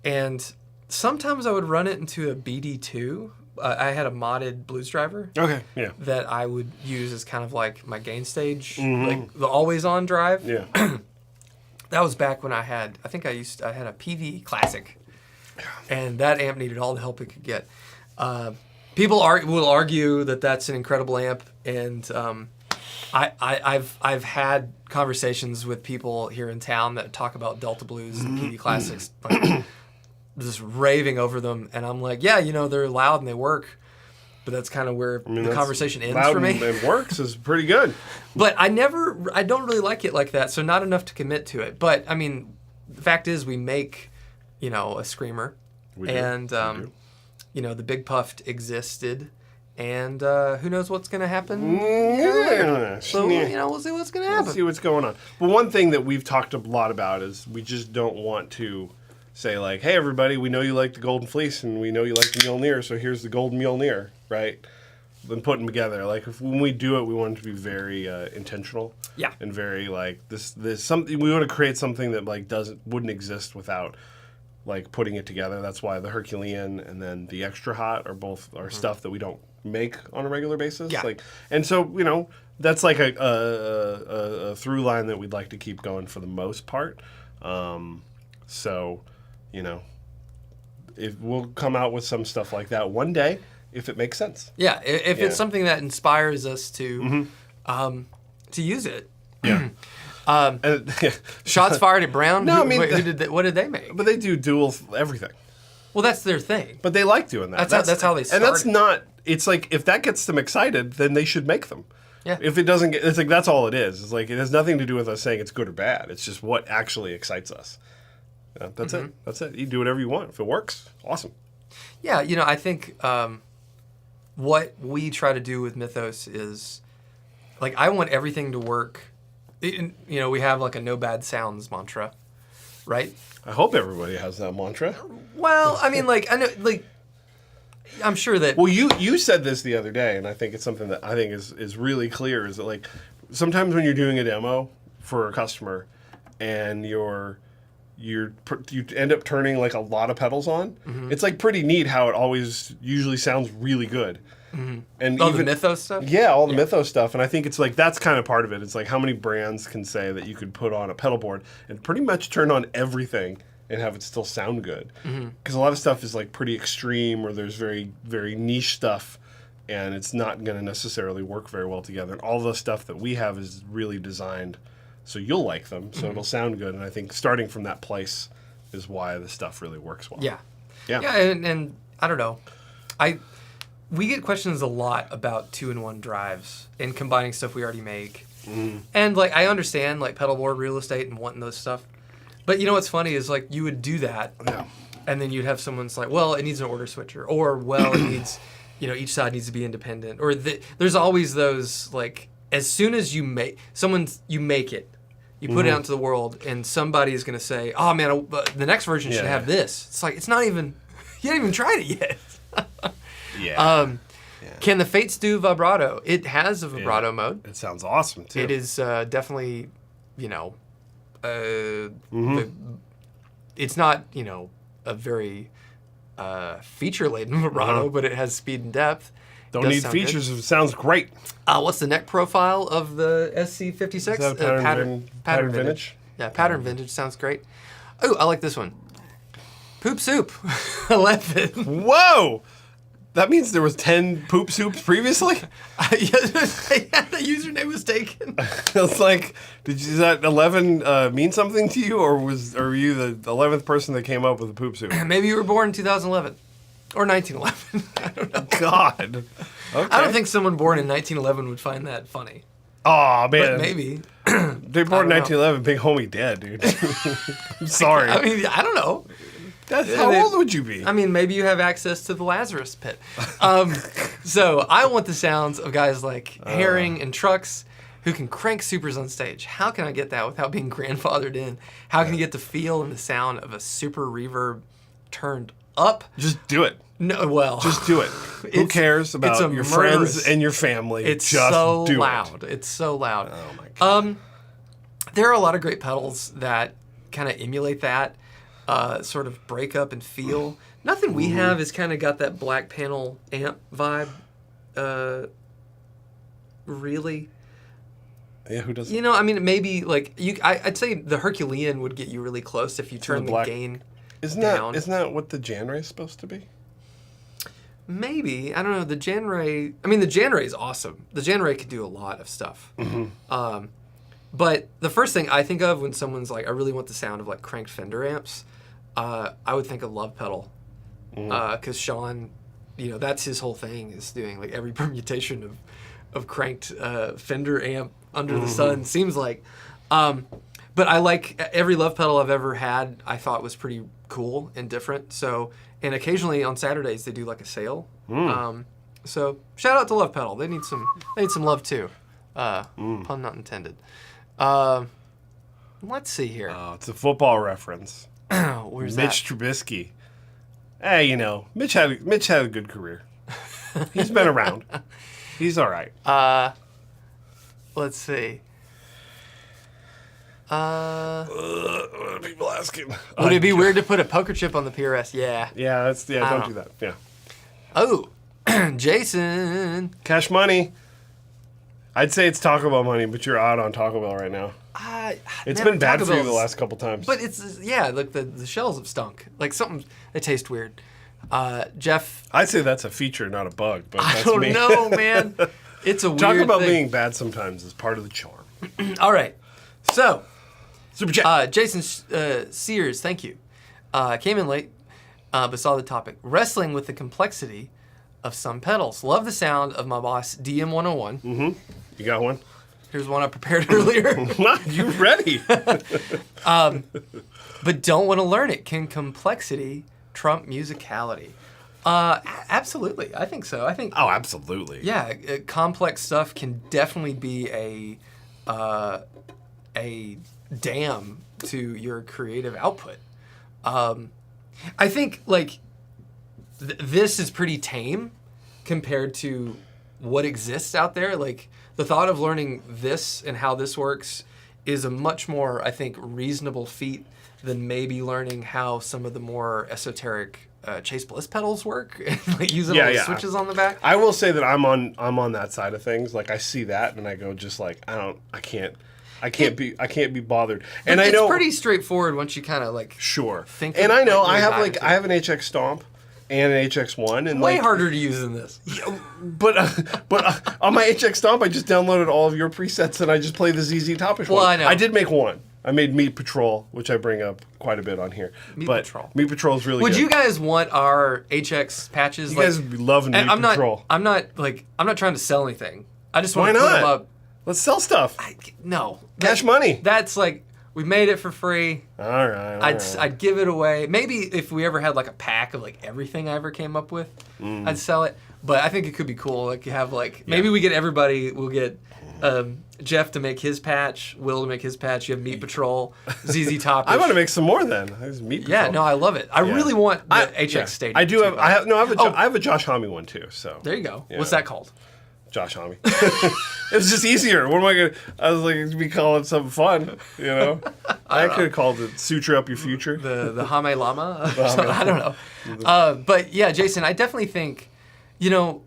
and sometimes I would run it into a BD2. I had a modded blues driver. Okay, yeah. That I would use as kind of like my gain stage, like the always on drive. Yeah. That was back when I had a PV Classic, and that amp needed all the help it could get. People will argue that that's an incredible amp, and I've had conversations with people here in town that talk about Delta Blues and PV Classics. Just raving over them, and I'm like, yeah, they're loud and they work, but that's kind of where the conversation ends for me. Loud and works is pretty good. But I don't really like it like that, so not enough to commit to it. But I mean, the fact is, we make, a Screamer, and the Big Puffed existed, and who knows what's going to happen? Yeah. So we'll see what's going to happen. We'll see what's going on. But one thing that we've talked a lot about is we just don't want to say like, hey everybody, we know you like the Golden Fleece and we know you like the Mjolnir, so here's the Golden Mjolnir, right? Then put them together. Like when we do it, we want it to be very intentional. Yeah. And very like this something we want to create something that like wouldn't exist without like putting it together. That's why the Herculean and then the Extra Hot are stuff that we don't make on a regular basis. Yeah. And so that's like a through line that we'd like to keep going for the most part. So. If we'll come out with some stuff like that one day, if it makes sense. Yeah, if it's something that inspires us to use it. Yeah. Shots fired at Brown. No, what did they make? But they do dual everything. Well, that's their thing. But they like doing that. That's how they start. And that's not. It's like if that gets them excited, then they should make them. Yeah. If it doesn't, it's like that's all it is. It's like it has nothing to do with us saying it's good or bad. It's just what actually excites us. That's it. That's it. You do whatever you want. If it works, awesome. Yeah, I think what we try to do with Mythos is, like, I want everything to work. We have like a no bad sounds mantra, right? I hope everybody has that mantra. Well, I mean, I know, I'm sure that. Well, you said this the other day, and I think it's something that I think is really clear. Is that like sometimes when you're doing a demo for a customer, and you end up turning like a lot of pedals on. It's like pretty neat how it usually sounds really good. And even the Mythos stuff? Yeah, all the Mythos stuff. And I think it's like that's kind of part of it. It's like how many brands can say that you could put on a pedal board and pretty much turn on everything and have it still sound good. Because a lot of stuff is like pretty extreme, or there's very, very niche stuff, and it's not going to necessarily work very well together. And all the stuff that we have is really designed so you'll like them, so it'll sound good. And I think starting from that place is why the stuff really works well. Yeah. Yeah. Yeah, and I don't know. We get questions a lot about 2-in-1 drives and combining stuff we already make. And like I understand like pedal board real estate and wanting those stuff. But you know what's funny is like you would do that, and then you'd have someone's like, well, it needs an order switcher, or well, it needs, each side needs to be independent, or there's always those like as soon as you make it, you put it out into the world, and somebody is going to say, oh man, the next version should have this. It's like it's not even you haven't even tried it yet. Can the Fates do vibrato? It has a vibrato mode. It sounds awesome too. It is definitely, it's not, a very feature-laden vibrato, but it has speed and depth. Don't need features. It sounds great. What's the neck profile of the SC56? Is that pattern vintage? Yeah, pattern vintage sounds great. Oh, I like this one. Poop Soup 11. Whoa! That means there was 10 Poop Soups previously? The username was taken. It's like, does that 11 mean something to you, or were you the 11th person that came up with a Poop Soup? Maybe you were born in 2011 or 1911. I don't know. God. Okay. I don't think someone born in 1911 would find that funny. Oh man, but maybe. They born in 1911. Big homie dead, dude. I'm sorry. I mean, I don't know. How old would you be? I mean, maybe you have access to the Lazarus pit. So I want the sounds of guys like Herring and Trucks who can crank supers on stage. How can I get that without being grandfathered in? How can you get the feel and the sound of a super reverb turned up? Just do it. No, well. Just do it. Who cares about your friends and your family? It's just so do loud. It. It's so loud. Oh my God. There are a lot of great pedals that kind of emulate that. Sort of break up and feel. Nothing we have has kind of got that black panel amp vibe. Really. Yeah, who doesn't? I mean, maybe like I'd say the Herculean would get you really close if you turn the gain down. Isn't that what the Janray is supposed to be? Maybe. I don't know. The Janray. I mean, the Janray is awesome. The Janray can do a lot of stuff. But the first thing I think of when someone's like, I really want the sound of like cranked Fender amps, I would think of Love Pedal. Because Sean, that's his whole thing, is doing like every permutation of cranked Fender amp under the sun, seems like. But I like every Love Pedal I've ever had, I thought was pretty cool and different. So, and occasionally on Saturdays they do like a sale. So shout out to Love Pedal. They need some love too. Pun not intended. Let's see here. Oh, it's a football reference. Where's Mitch Trubisky. Hey, Mitch had a good career. He's been around. He's all right. Let's see. People asking. Would it be weird to put a poker chip on the PRS? Yeah. Yeah, don't do that. Yeah. Oh, Jason. Cash money. I'd say it's Taco Bell money, but you're out on Taco Bell right now. It's been bad for you the last couple times. But it's, like the shells have stunk. Like something, they taste weird. Jeff. I'd say that's a feature, not a bug. But I don't know, man. It's a weird Talking about thing. being bad sometimes is part of the charm. All right. So, Super chat. Jason Sears, thank you. Came in late, but saw the topic. Wrestling with the complexity of some pedals. Love the sound of my Boss DM101. Mm-hmm. You got one? Here's one I prepared earlier. You ready? But don't want to learn it. Can complexity trump musicality? Absolutely. I think so. Oh, absolutely. Yeah, complex stuff can definitely be a dam to your creative output. I think like this is pretty tame compared to what exists out there. Like the thought of learning this and how this works is a much more, I think, reasonable feat than maybe learning how some of the more esoteric Chase Bliss pedals work, like using all the switches on the back. I will say that I'm on that side of things. Like I see that and I go just like I can't. I can't be bothered. And I know it's pretty straightforward once you kind of like think. And I know I have an HX Stomp and an HX1, and way harder to use than this. But on my HX Stomp, I just downloaded all of your presets and I just play the ZZ Topish one. I know. I did make one. I made Meat Patrol, which I bring up quite a bit on here. Meat Patrol is really good. Would you guys want our HX patches? You guys love Meat Patrol. I'm not trying to sell anything. I just want to put them up. Let's sell stuff. No. Cash money. That's like, we made it for free. All right. I'd give it away. Maybe if we ever had like a pack of like everything I ever came up with, I'd sell it. But I think it could be cool. Like you have maybe we get everybody. We'll get Jeff to make his patch, Will to make his patch. You have Meat Patrol, ZZ Topish. I want to make some more then. Meat Patrol. Yeah, no, I love it. I really want the HX Stadium. I do have. I have a Josh Homme one too. So there you go. Yeah. What's that called? Josh Homme. It was just easier. What am I gonna? I was like, it'd be calling it something fun, you know. I could have called it "Suture Up Your Future." The Hame Lama. I don't know. But yeah, Jason, I definitely think, don't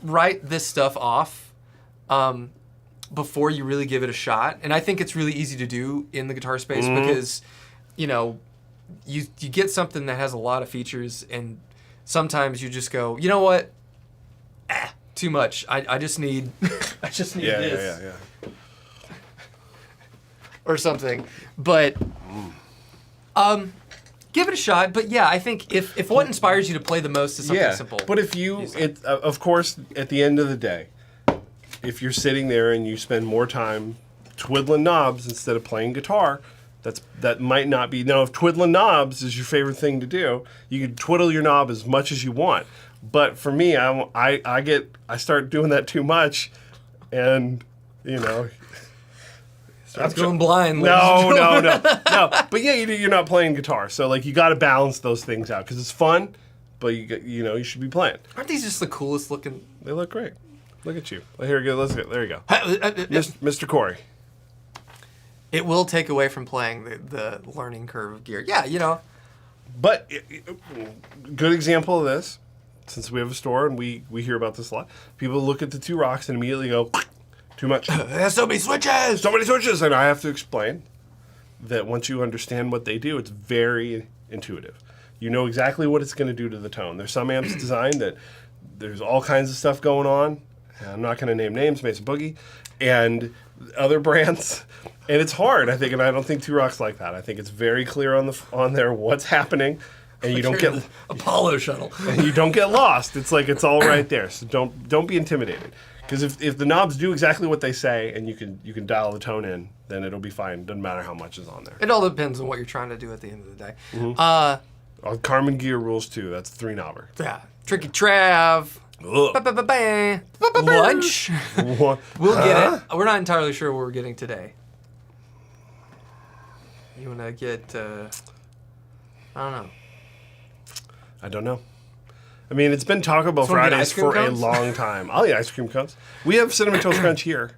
write this stuff off before you really give it a shot. And I think it's really easy to do in the guitar space because, you get something that has a lot of features, and sometimes you just go, you know what? Too much. I just need this. Yeah. Or something. But give it a shot. But yeah, I think if what inspires you to play the most is something simple. But if of course, at the end of the day, if you're sitting there and you spend more time twiddling knobs instead of playing guitar, that might not be. Now, if twiddling knobs is your favorite thing to do, you can twiddle your knob as much as you want. But for me, I start doing that too much, and starts going blind. No. But yeah, you're not playing guitar, so like you got to balance those things out because it's fun, but you should be playing. Aren't these just the coolest looking? They look great. Look at you. Here we go. Let's go. There you go, Mr. Corey. It will take away from playing the learning curve of gear. Yeah, But good example of this. Since we have a store and we hear about this a lot, people look at the two rocks and immediately go, too much. There's so many switches! So many switches! And I have to explain that once you understand what they do, it's very intuitive. You know exactly what it's going to do to the tone. There's some amps designed that there's all kinds of stuff going on. I'm not going to name names, Mason Boogie, and other brands. And it's hard, I think, and I don't think Two Rocks like that. I think it's very clear on there what's happening. And you don't get Apollo shuttle. And you don't get lost. It's like it's all right there. So don't be intimidated. Because if the knobs do exactly what they say and you can dial the tone in, then it'll be fine. Doesn't matter how much is on there. It all depends on what you're trying to do at the end of the day. Carmen Gear rules too. That's 3-knobber. Yeah. Tricky Trav. Lunch. We'll get it. We're not entirely sure what we're getting today. You want to get? I don't know. I don't know. I mean, it's been Taco Bell Fridays for a long time. I'll eat ice cream cones. We have Cinnamon Toast Crunch here.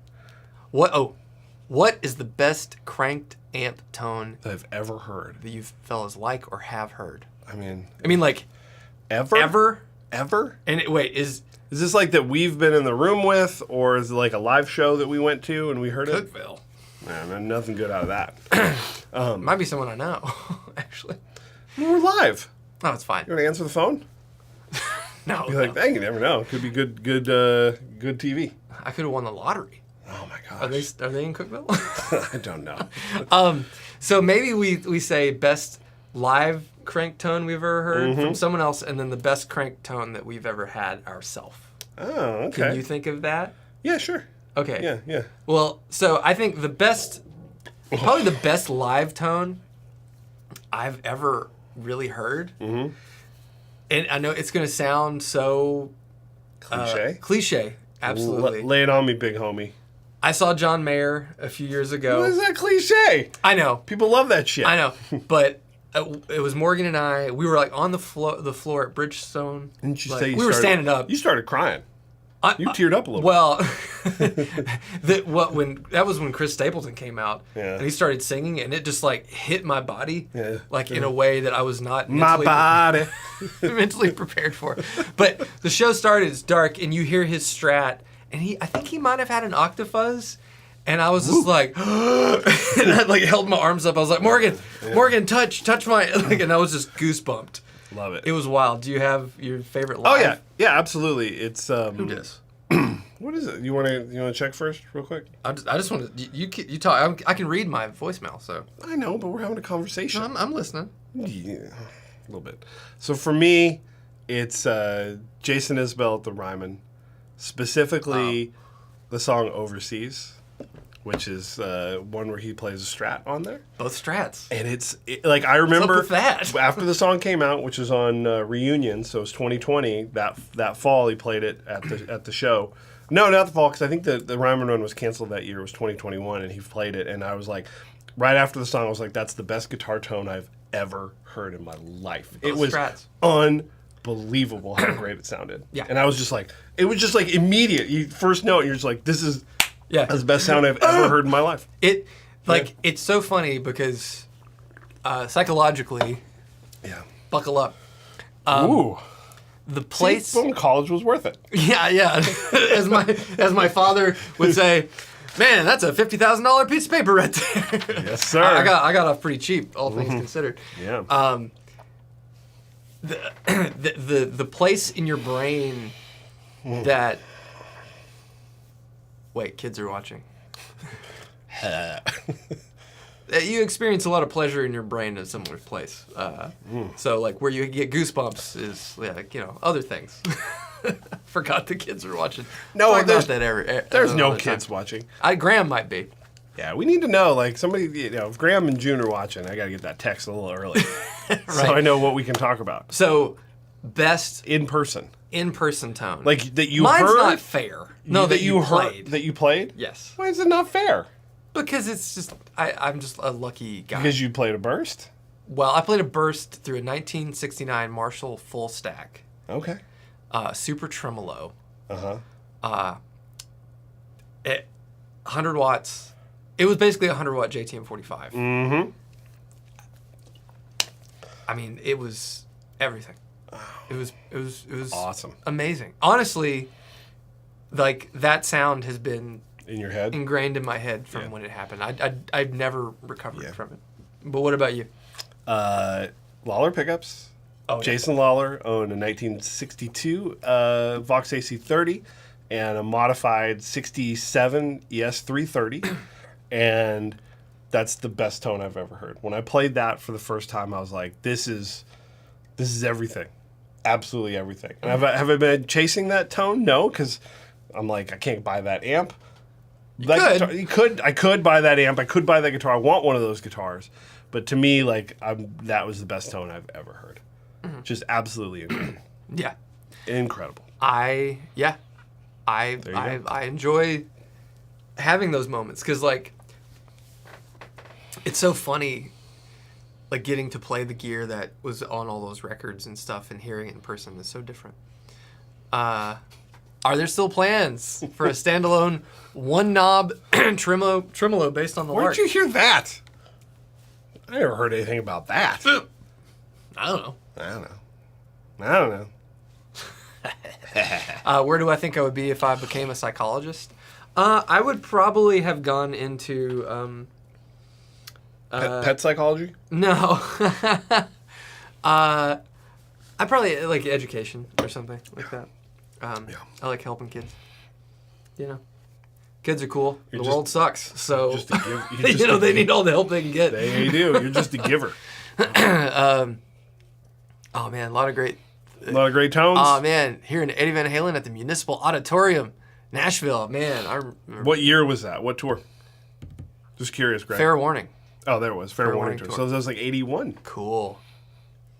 What is the best cranked amp tone that I've ever heard? That you fellas like or have heard? I mean, like ever? And is this like that we've been in the room with, or is it like a live show that we went to and we heard Cookville? Man, nothing good out of that. Might be someone I know, actually. We're live. Oh, it's fine. You want to answer the phone? No. You're like, dang, you never know. It could be good TV. I could have won the lottery. Oh my gosh. Are they in Cookville? I don't know. So maybe we say best live crank tone we've ever heard from someone else, and then the best crank tone that we've ever had ourselves. Oh, okay. Can you think of that? Yeah, sure. Okay. Yeah. Well, so I think probably the best live tone I've ever really heard. Mm-hmm. And I know it's going to sound so cliche, absolutely. Lay it on me, big homie. I saw John Mayer a few years ago. What is that cliche? I know. People love that shit. I know. But it was Morgan and I. We were like on the floor at Bridgestone. Didn't you like, say we were standing up? You started crying. You teared up a little bit. Well, that was when Chris Stapleton came out, and he started singing, and it just like hit my body, in a way that I was not mentally prepared for. But the show started, it's dark, and you hear his Strat, and I think he might have had an Octafuzz, And I was just like, and I like held my arms up. I was like, Morgan, touch my, like, and I was just goosebumped. Love it. It was wild. Do you have your favorite live? Oh yeah, absolutely. It's Who does? What is it? You want to check first, real quick? I just want to. You talk. I can read my voicemail, so. I know, but we're having a conversation. No, I'm listening. Yeah, a little bit. So for me, it's Jason Isbell at the Ryman, specifically the song "Overseas," which is one where he plays a Strat on there. Both Strats. And like I remember what's up with that? after the song came out, which was on Reunion, so it was 2020. That fall, he played it at the show. No, not the fall, because I think the Ryman run was canceled that year. It was 2021, and he played it, and I was like, right after the song, I was like, that's the best guitar tone I've ever heard in my life. Both it was Strats. Unbelievable how great it sounded. Yeah. And I was just like, it was just like immediate. You first note, and you're just like, this is that's the best sound I've ever heard in my life. It's so funny because psychologically, buckle up. Ooh. The place. See, college was worth it. Yeah. as my father would say, man, that's a $50,000 piece of paper right there. Yes, sir. I got off pretty cheap, all things considered. Yeah. The place in your brain that. Wait, kids are watching. You experience a lot of pleasure in your brain in a similar place. So, like, where you get goosebumps is, like, other things. Forgot the kids are watching. No, there's no kids watching. Graham might be. Yeah, we need to know, like, somebody, if Graham and June are watching, I got to get that text a little early. Right. So I know what we can talk about. So, best in person tone. Like, that you Mine's heard? Mine's not fair. No, that you played. That you played? Yes. Why is it not fair? Because it's just, I'm just a lucky guy. Because you played a burst? Well, I played a burst through a 1969 Marshall full stack. Okay. Super tremolo. 100 watts. It was basically a 100 watt JTM 45. Mm-hmm. I mean, it was everything. It was awesome. Amazing. Honestly, like, that sound has been in your head, ingrained in my head from when it happened. I've never recovered from it. But what about you? Lawler pickups. Oh, Jason Lawler owned a 1962 Vox AC30 and a modified 67 ES330, and that's the best tone I've ever heard. When I played that for the first time, I was like, this is everything. Absolutely everything. And have I been chasing that tone? No, because I'm like, I can't buy that amp. I could buy that amp. I could buy that guitar. I want one of those guitars. But to me, like, that was the best tone I've ever heard. Mm-hmm. Just absolutely incredible. Yeah. Incredible. I enjoy having those moments because, like, it's so funny, like, getting to play the gear that was on all those records and stuff and hearing it in person is so different. Are there still plans for a standalone one-knob tremolo based on the Lark? Where'd you hear that? I never heard anything about that. I don't know. Where do I think I would be if I became a psychologist? I would probably have gone into... pet psychology? No. I probably like education or something like that. I like helping kids. Kids are cool. The world sucks, so they need all the help they can get. They do. You're just a giver. Oh man, a lot of great tones. Oh man, hearing Eddie Van Halen at the Municipal Auditorium, Nashville. Man, I remember. What year was that? What tour? Just curious, Greg. Fair Warning. Oh, there it was. Fair Warning tour. So that was like 81. Cool.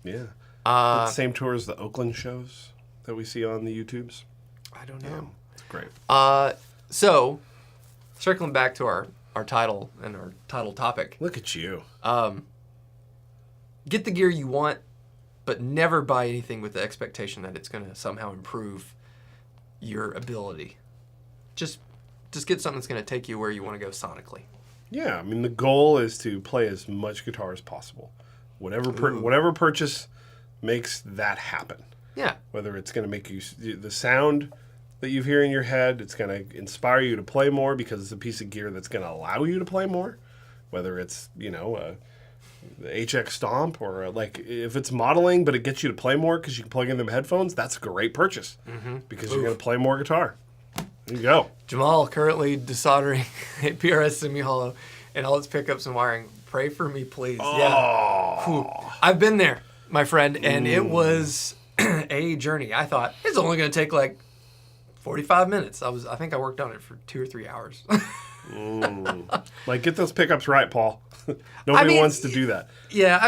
Yeah. The same tour as the Oakland shows that we see on the YouTubes. I don't know. Yeah, it's great. So, circling back to our title and our title topic. Look at you. Get the gear you want, but never buy anything with the expectation that it's going to somehow improve your ability. Just get something that's going to take you where you want to go sonically. Yeah, I mean, the goal is to play as much guitar as possible. Whatever purchase makes that happen. Yeah. Whether it's going to make you the sound that you hear in your head. It's going to inspire you to play more because it's a piece of gear that's going to allow you to play more. Whether it's, the HX Stomp or like if it's modeling, but it gets you to play more because you can plug in them headphones, that's a great purchase because you're going to play more guitar. There you go. Jamal currently desoldering a PRS semi-hollow and all its pickups and wiring. Pray for me, please. Oh. Yeah. Whew. I've been there, my friend, and it was a journey. I thought it's only going to take like 45 minutes. I think I worked on it for 2 or 3 hours. Like, get those pickups right, Paul. Nobody wants to do that. Yeah,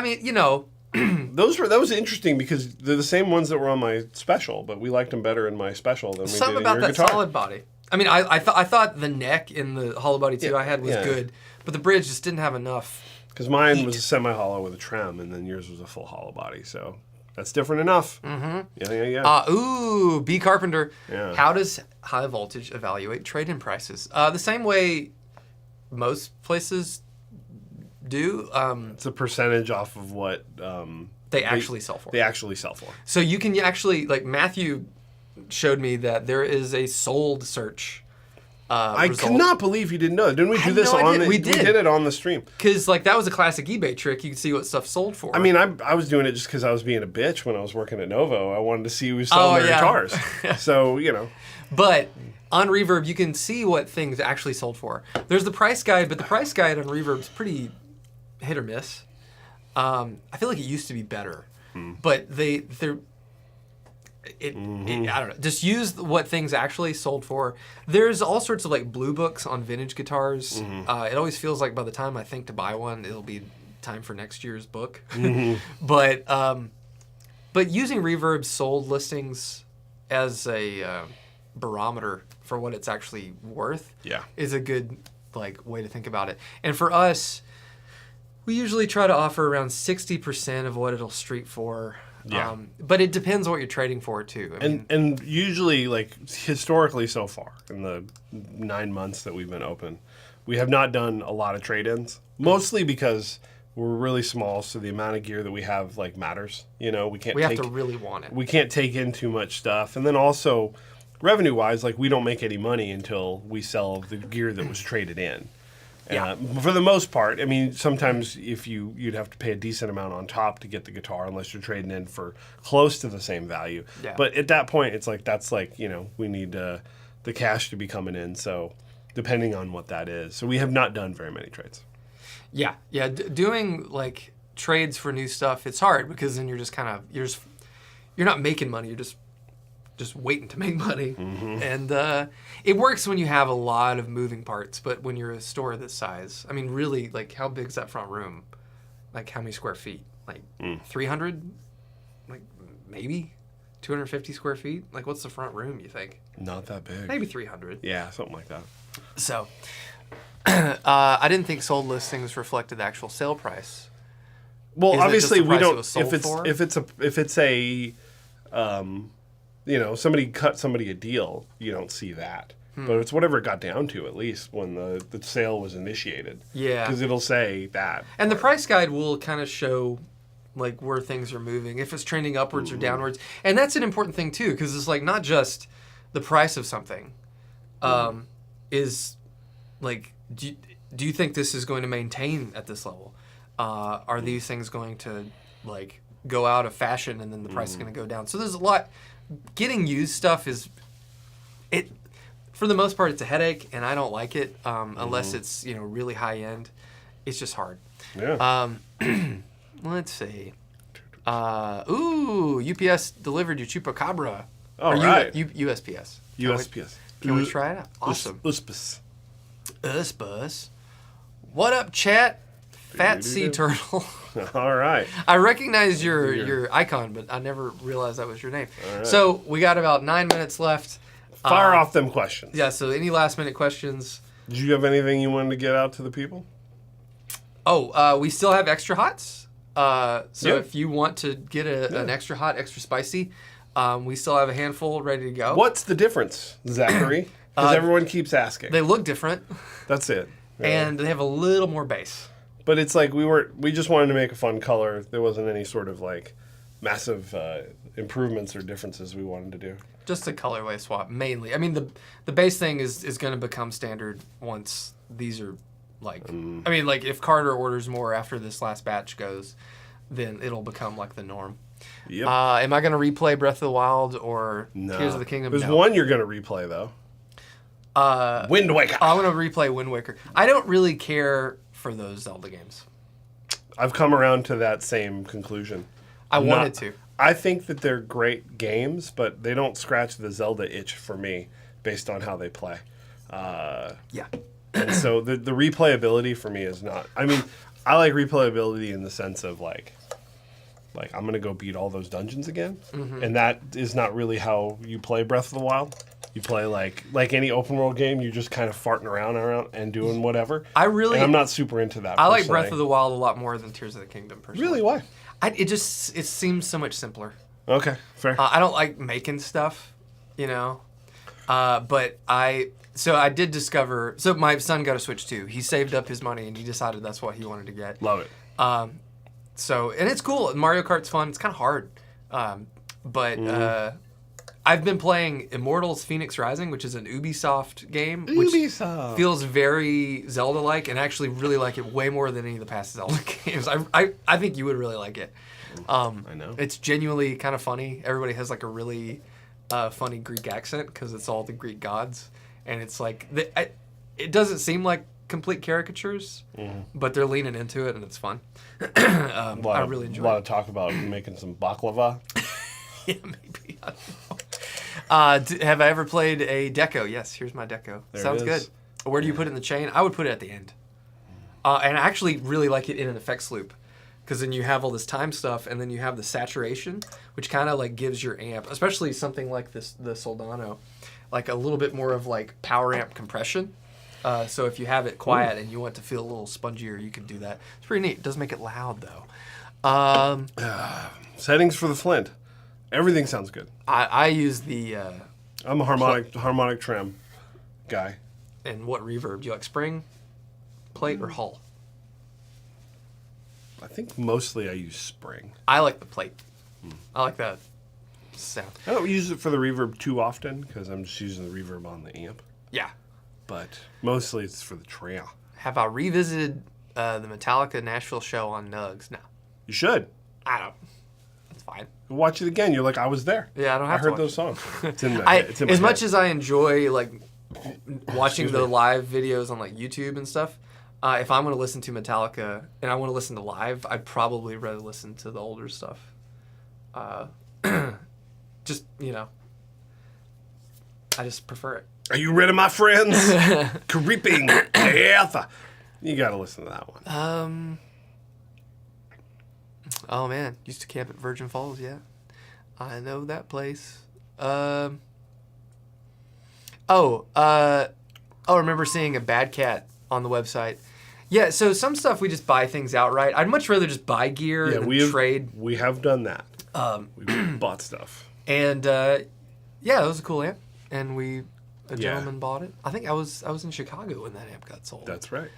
That was interesting because they're the same ones that were on my special, but we liked them better in my special than we did in your guitar. Something about that solid body. I thought the neck in the hollow body too I had was good, but the bridge just didn't have enough. Because mine was a semi-hollow with a trem, and then yours was a full hollow body, so that's different enough. Mm-hmm. Yeah. B. Carpenter. Yeah. How does High Voltage evaluate trade-in prices? The same way most places do. It's a percentage off of what they actually sell for. They actually sell for. So you can actually, like Matthew showed me that there is a sold search. I cannot believe you didn't know that. Didn't we do this on the... We did it on the stream. Because that was a classic eBay trick. You could see what stuff sold for. I was doing it just because I was being a bitch when I was working at Novo. I wanted to see who was selling their guitars. So, But on Reverb, you can see what things actually sold for. There's the price guide, but the price guide on Reverb is pretty hit or miss. I feel like it used to be better. But they're... I don't know. Just use what things actually sold for. There's all sorts of blue books on vintage guitars. It always feels like by the time I think to buy one, it'll be time for next year's book. But using Reverb's sold listings as a barometer for what it's actually worth is a good way to think about it. And for us, we usually try to offer around 60% of what it'll street for. Yeah. But it depends on what you're trading for, too. And usually, historically so far, in the 9 months that we've been open, we have not done a lot of trade-ins, mostly because we're really small, so the amount of gear that we have, matters. We have to really want it. We can't take in too much stuff. And then also, revenue-wise, we don't make any money until we sell the gear that was traded in. For the most part, sometimes you'd have to pay a decent amount on top to get the guitar unless you're trading in for close to the same value. Yeah. But at that point, it's we need the cash to be coming in. So depending on what that is. So we have not done very many trades. Yeah. Yeah. Doing trades for new stuff, it's hard because then you're just you're not making money. You're just waiting to make money. And it works when you have a lot of moving parts, but when you're a store this size, really, how big is that front room? How many square feet? 300? Maybe 250 square feet? What's the front room, you think? Not that big. Maybe 300. Yeah, something like that. So, I didn't think sold listings reflected the actual sale price. Well, obviously we don't. If it's a somebody cut somebody a deal, you don't see that. But it's whatever it got down to, at least, when the sale was initiated. Yeah. Because it'll say that. And the price guide will kind of show, where things are moving, if it's trending upwards or downwards. And that's an important thing, too, because it's, not just the price of something. Is, do you think this is going to maintain at this level? Are these things going to, go out of fashion and then the price is going to go down? So there's a lot... Getting used stuff for the most part, it's a headache, and I don't like it unless it's really high end. It's just hard. Yeah. Let's see. UPS delivered your Chupacabra. All right. USPS. USPS. Can we try it out? Awesome. Usbus. What up, chat? Fat sea turtle. All right. I recognize your icon, but I never realized that was your name. Right. So we got about 9 minutes left. Fire off them questions. Yeah, so any last minute questions? Did you have anything you wanted to get out to the people? We still have extra hots. If you want to get an extra hot, extra spicy, we still have a handful ready to go. What's the difference, Zachary? Because everyone keeps asking. They look different. That's it. Yeah. And they have a little more bass. But it's we just wanted to make a fun color. There wasn't any sort of massive improvements or differences we wanted to do. Just a colorway swap, mainly. I mean, the base thing is going to become standard once these are, like... I mean, like, if Carter orders more after this last batch goes, then it'll become, like, the norm. Yep. Am I going to replay Breath of the Wild or Tears of the Kingdom? There's one you're going to replay, though. Wind Waker. I'm going to replay Wind Waker. I don't really care for those Zelda games. I've come around to that same conclusion. I wanted to. I think that they're great games, but they don't scratch the Zelda itch for me based on how they play. Yeah. And so the replayability for me is not... I mean, I like replayability in the sense of, like I'm going to go beat all those dungeons again. Mm-hmm. And that is not really how you play Breath of the Wild. You play like any open world game, you're just kind of farting around and doing whatever. I'm not super into that. I like Breath of the Wild a lot more than Tears of the Kingdom, personally. Really? Why? It seems so much simpler. Okay, fair. I don't like making stuff, but I did discover. So my son got a Switch too. He saved up his money and he decided that's what he wanted to get. Love it. And it's cool. Mario Kart's fun. It's kind of hard, but I've been playing Immortals: Phoenix Rising, which is an Ubisoft game, which feels very Zelda-like, and I actually really like it way more than any of the past Zelda games. I think you would really like it. I know. It's genuinely kind of funny. Everybody has like a really funny Greek accent because it's all the Greek gods, and it's like it doesn't seem like complete caricatures, but they're leaning into it, and it's fun. I really enjoy it. A lot of talk about making some baklava. Yeah, maybe. I don't know. Have I ever played a deco? Yes, here's my deco. Sounds good. Where do you put it in the chain? I would put it at the end. And I actually really like it in an effects loop, because then you have all this time stuff, and then you have the saturation, which kind of like gives your amp, especially something like the Soldano, like a little bit more of like power amp compression. So if you have it quiet and you want to feel a little spongier, you can do that. It's pretty neat. It does make it loud though. Settings for the Flint. Everything sounds good. I use the... I'm a harmonic trem guy. And what reverb? Do you like spring, plate, or hull? I think mostly I use spring. I like the plate. I like that sound. I don't use it for the reverb too often because I'm just using the reverb on the amp. Yeah. But mostly it's for the trail. Have I revisited the Metallica Nashville show on Nugs? No. You should. I don't. It's fine. Watch it again. You're like, I was there. Yeah, I don't have to. I heard those songs. It's in as much as I enjoy like watching the live videos on like YouTube and stuff, if I'm going to listen to Metallica and I want to listen to live, I'd probably rather listen to the older stuff. Just, I just prefer it. Are you ready, my friends? Creeping death. You got to listen to that one. Oh man, used to camp at Virgin Falls. Yeah, I know that place. I remember seeing a Bad Cat on the website. Yeah, so some stuff we just buy things outright. I'd much rather just buy gear than trade. We have done that. We bought stuff. And it was a cool amp, and a gentleman bought it. I think I was in Chicago when that amp got sold. That's right.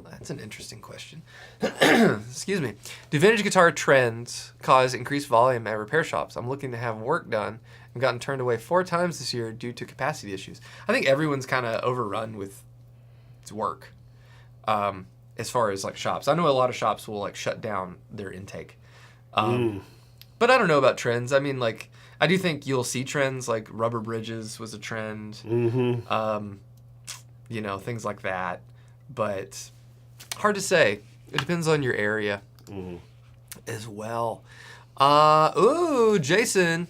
That's an interesting question. Excuse me. Do vintage guitar trends cause increased volume at repair shops? I'm looking to have work done and gotten turned away 4 times this year due to capacity issues. I think everyone's kind of overrun with work as far as like shops. I know a lot of shops will like shut down their intake. But I don't know about trends. I mean, like, I do think you'll see trends like rubber bridges was a trend. Things like that. But hard to say. It depends on your area as well. Jason.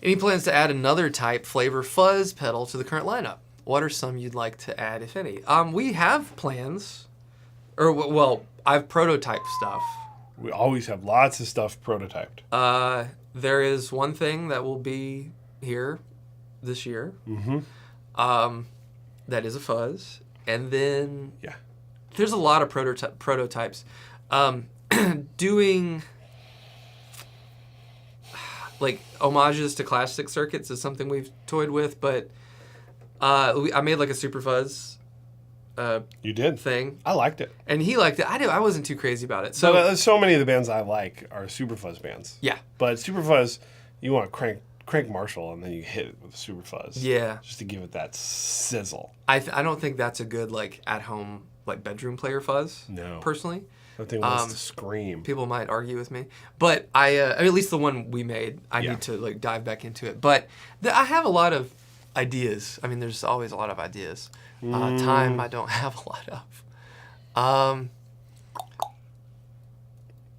Any plans to add another type flavor fuzz pedal to the current lineup? What are some you'd like to add, if any? We have plans. I've prototyped stuff. We always have lots of stuff prototyped. There is one thing that will be here this year. That is a fuzz. And then there's a lot of prototypes. Doing like homages to classic circuits is something we've toyed with, but I made like a super fuzz You did thing. I liked it, and he liked it. I wasn't too crazy about it. So so many of the bands I like are Super Fuzz bands. Yeah, but Super Fuzz, you want to crank Marshall and then you hit it with Super Fuzz. Yeah, just to give it that sizzle. I don't think that's a good like at home like bedroom player fuzz. No, personally. That thing wants to scream. People might argue with me, but at least the one we made, I need to like dive back into it. But I have a lot of ideas. I mean, there's always a lot of ideas. Time I don't have a lot of.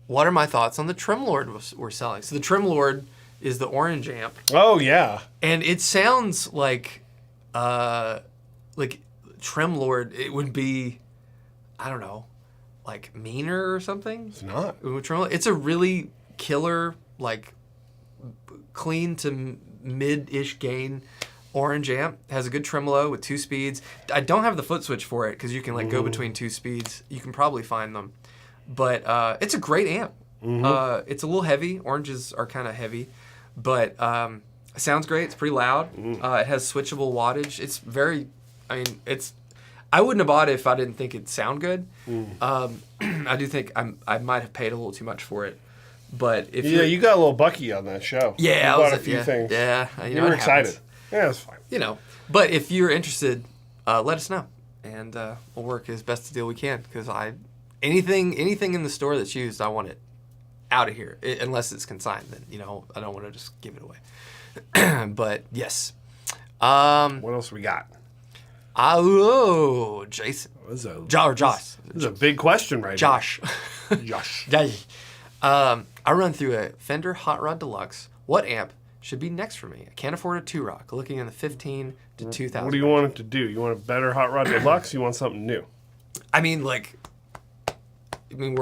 What are my thoughts on the TremLord we're selling? So the TremLord is the orange amp. Oh yeah, and it sounds like TremLord. It would be, I don't know, like meaner or something. It's not. It's a really killer, like clean to mid-ish gain orange amp. It has a good tremolo with 2 speeds. I don't have the foot switch for it because you can like go between 2 speeds. You can probably find them, but it's a great amp. It's a little heavy. Oranges are kind of heavy, but it sounds great. It's pretty loud. It has switchable wattage. It's very, I mean, I wouldn't have bought it if I didn't think it'd sound good. I do think I might have paid a little too much for it. But if you got a little bucky on that show. Yeah, you bought a few things. Yeah, you were excited. Yeah, it's fine. You know, but if you're interested, let us know, and we'll work as best a deal we can. Because anything in the store that's used, I want it out of here. Unless it's consigned, then I don't want to just give it away. But yes. What else we got? Oh, Jason. Josh. This is a big question right Josh. now. Josh. I run through a Fender Hot Rod Deluxe. What amp should be next for me? I can't afford a 2-rock. Looking in the 15 to 2000. What do you want it to do? You want a better Hot Rod Deluxe? You want something new? I mean, we're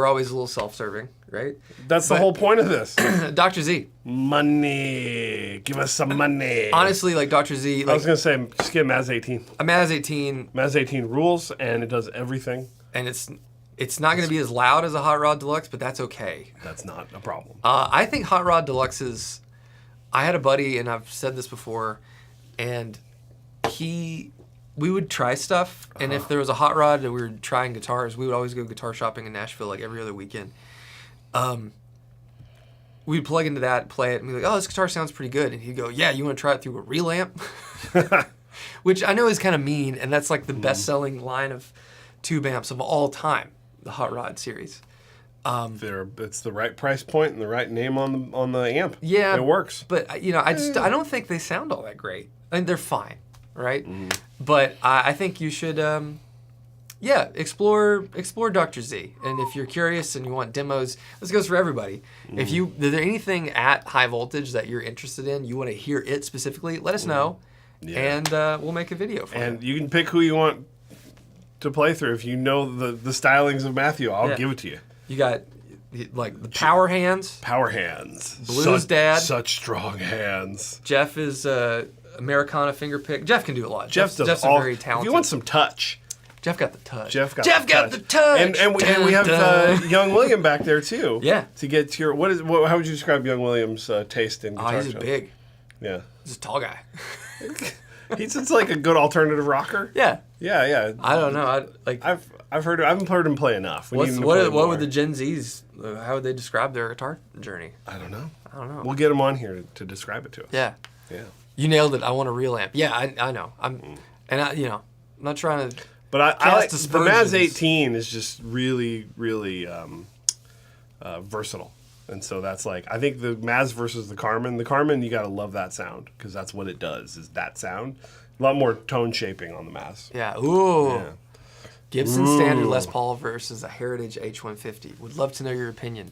always a little self-serving, right? That's the whole point of this. Dr. Z. Money. Give us some money. Honestly, like Dr. Z. I was going to say, just get a Maz 18. A Maz 18. Maz 18 rules, and it does everything. And it's not going to be as loud as a Hot Rod Deluxe, but that's okay. That's not a problem. I think Hot Rod Deluxes... I had a buddy, and I've said this before, and we would try stuff, and if there was a hot rod and we were trying guitars, we would always go guitar shopping in Nashville like every other weekend. We'd plug into that, play it, and be like, oh, this guitar sounds pretty good. And he'd go, yeah, you want to try it through a real amp? Which I know is kind of mean, and that's like the best-selling line of tube amps of all time, the Hot Rod series. It's the right price point and the right name on the amp. Yeah, it works. But I don't think they sound all that great. I mean, they're fine, right? But I think you should, explore Dr. Z. And if you're curious and you want demos, this goes for everybody. Is there anything at high voltage that you're interested in? You want to hear it specifically? Let us know, and we'll make a video for you. And you can pick who you want to play through. If you know the stylings of Matthew, I'll give it to you. You got like the power hands. Power hands. Blues dad. Such strong hands. Jeff is Americana finger pick. Jeff can do a lot. Jeff's very talented. If you want some touch. Jeff got the touch. Jeff got the touch. And we have young William back there too. Yeah. To get to your how would you describe young William's taste in guitar? He's big. Yeah. He's a tall guy. He's like a good alternative rocker. Yeah. Yeah. I don't know. I haven't heard him play enough. What would the Gen Zs? How would they describe their guitar journey? I don't know. We'll get him on here to describe it to us. Yeah. Yeah. You nailed it. I want a real amp. Yeah, I know. I'm not trying to. But I like the Maz 18 is just really, really versatile. And so that's I think the Maz versus the Carmen. The Carmen, you got to love that sound because that's what it does, is that sound. A lot more tone shaping on the Maz. Yeah. Ooh. Yeah. Gibson Standard Les Paul versus a Heritage H150. Would love to know your opinion.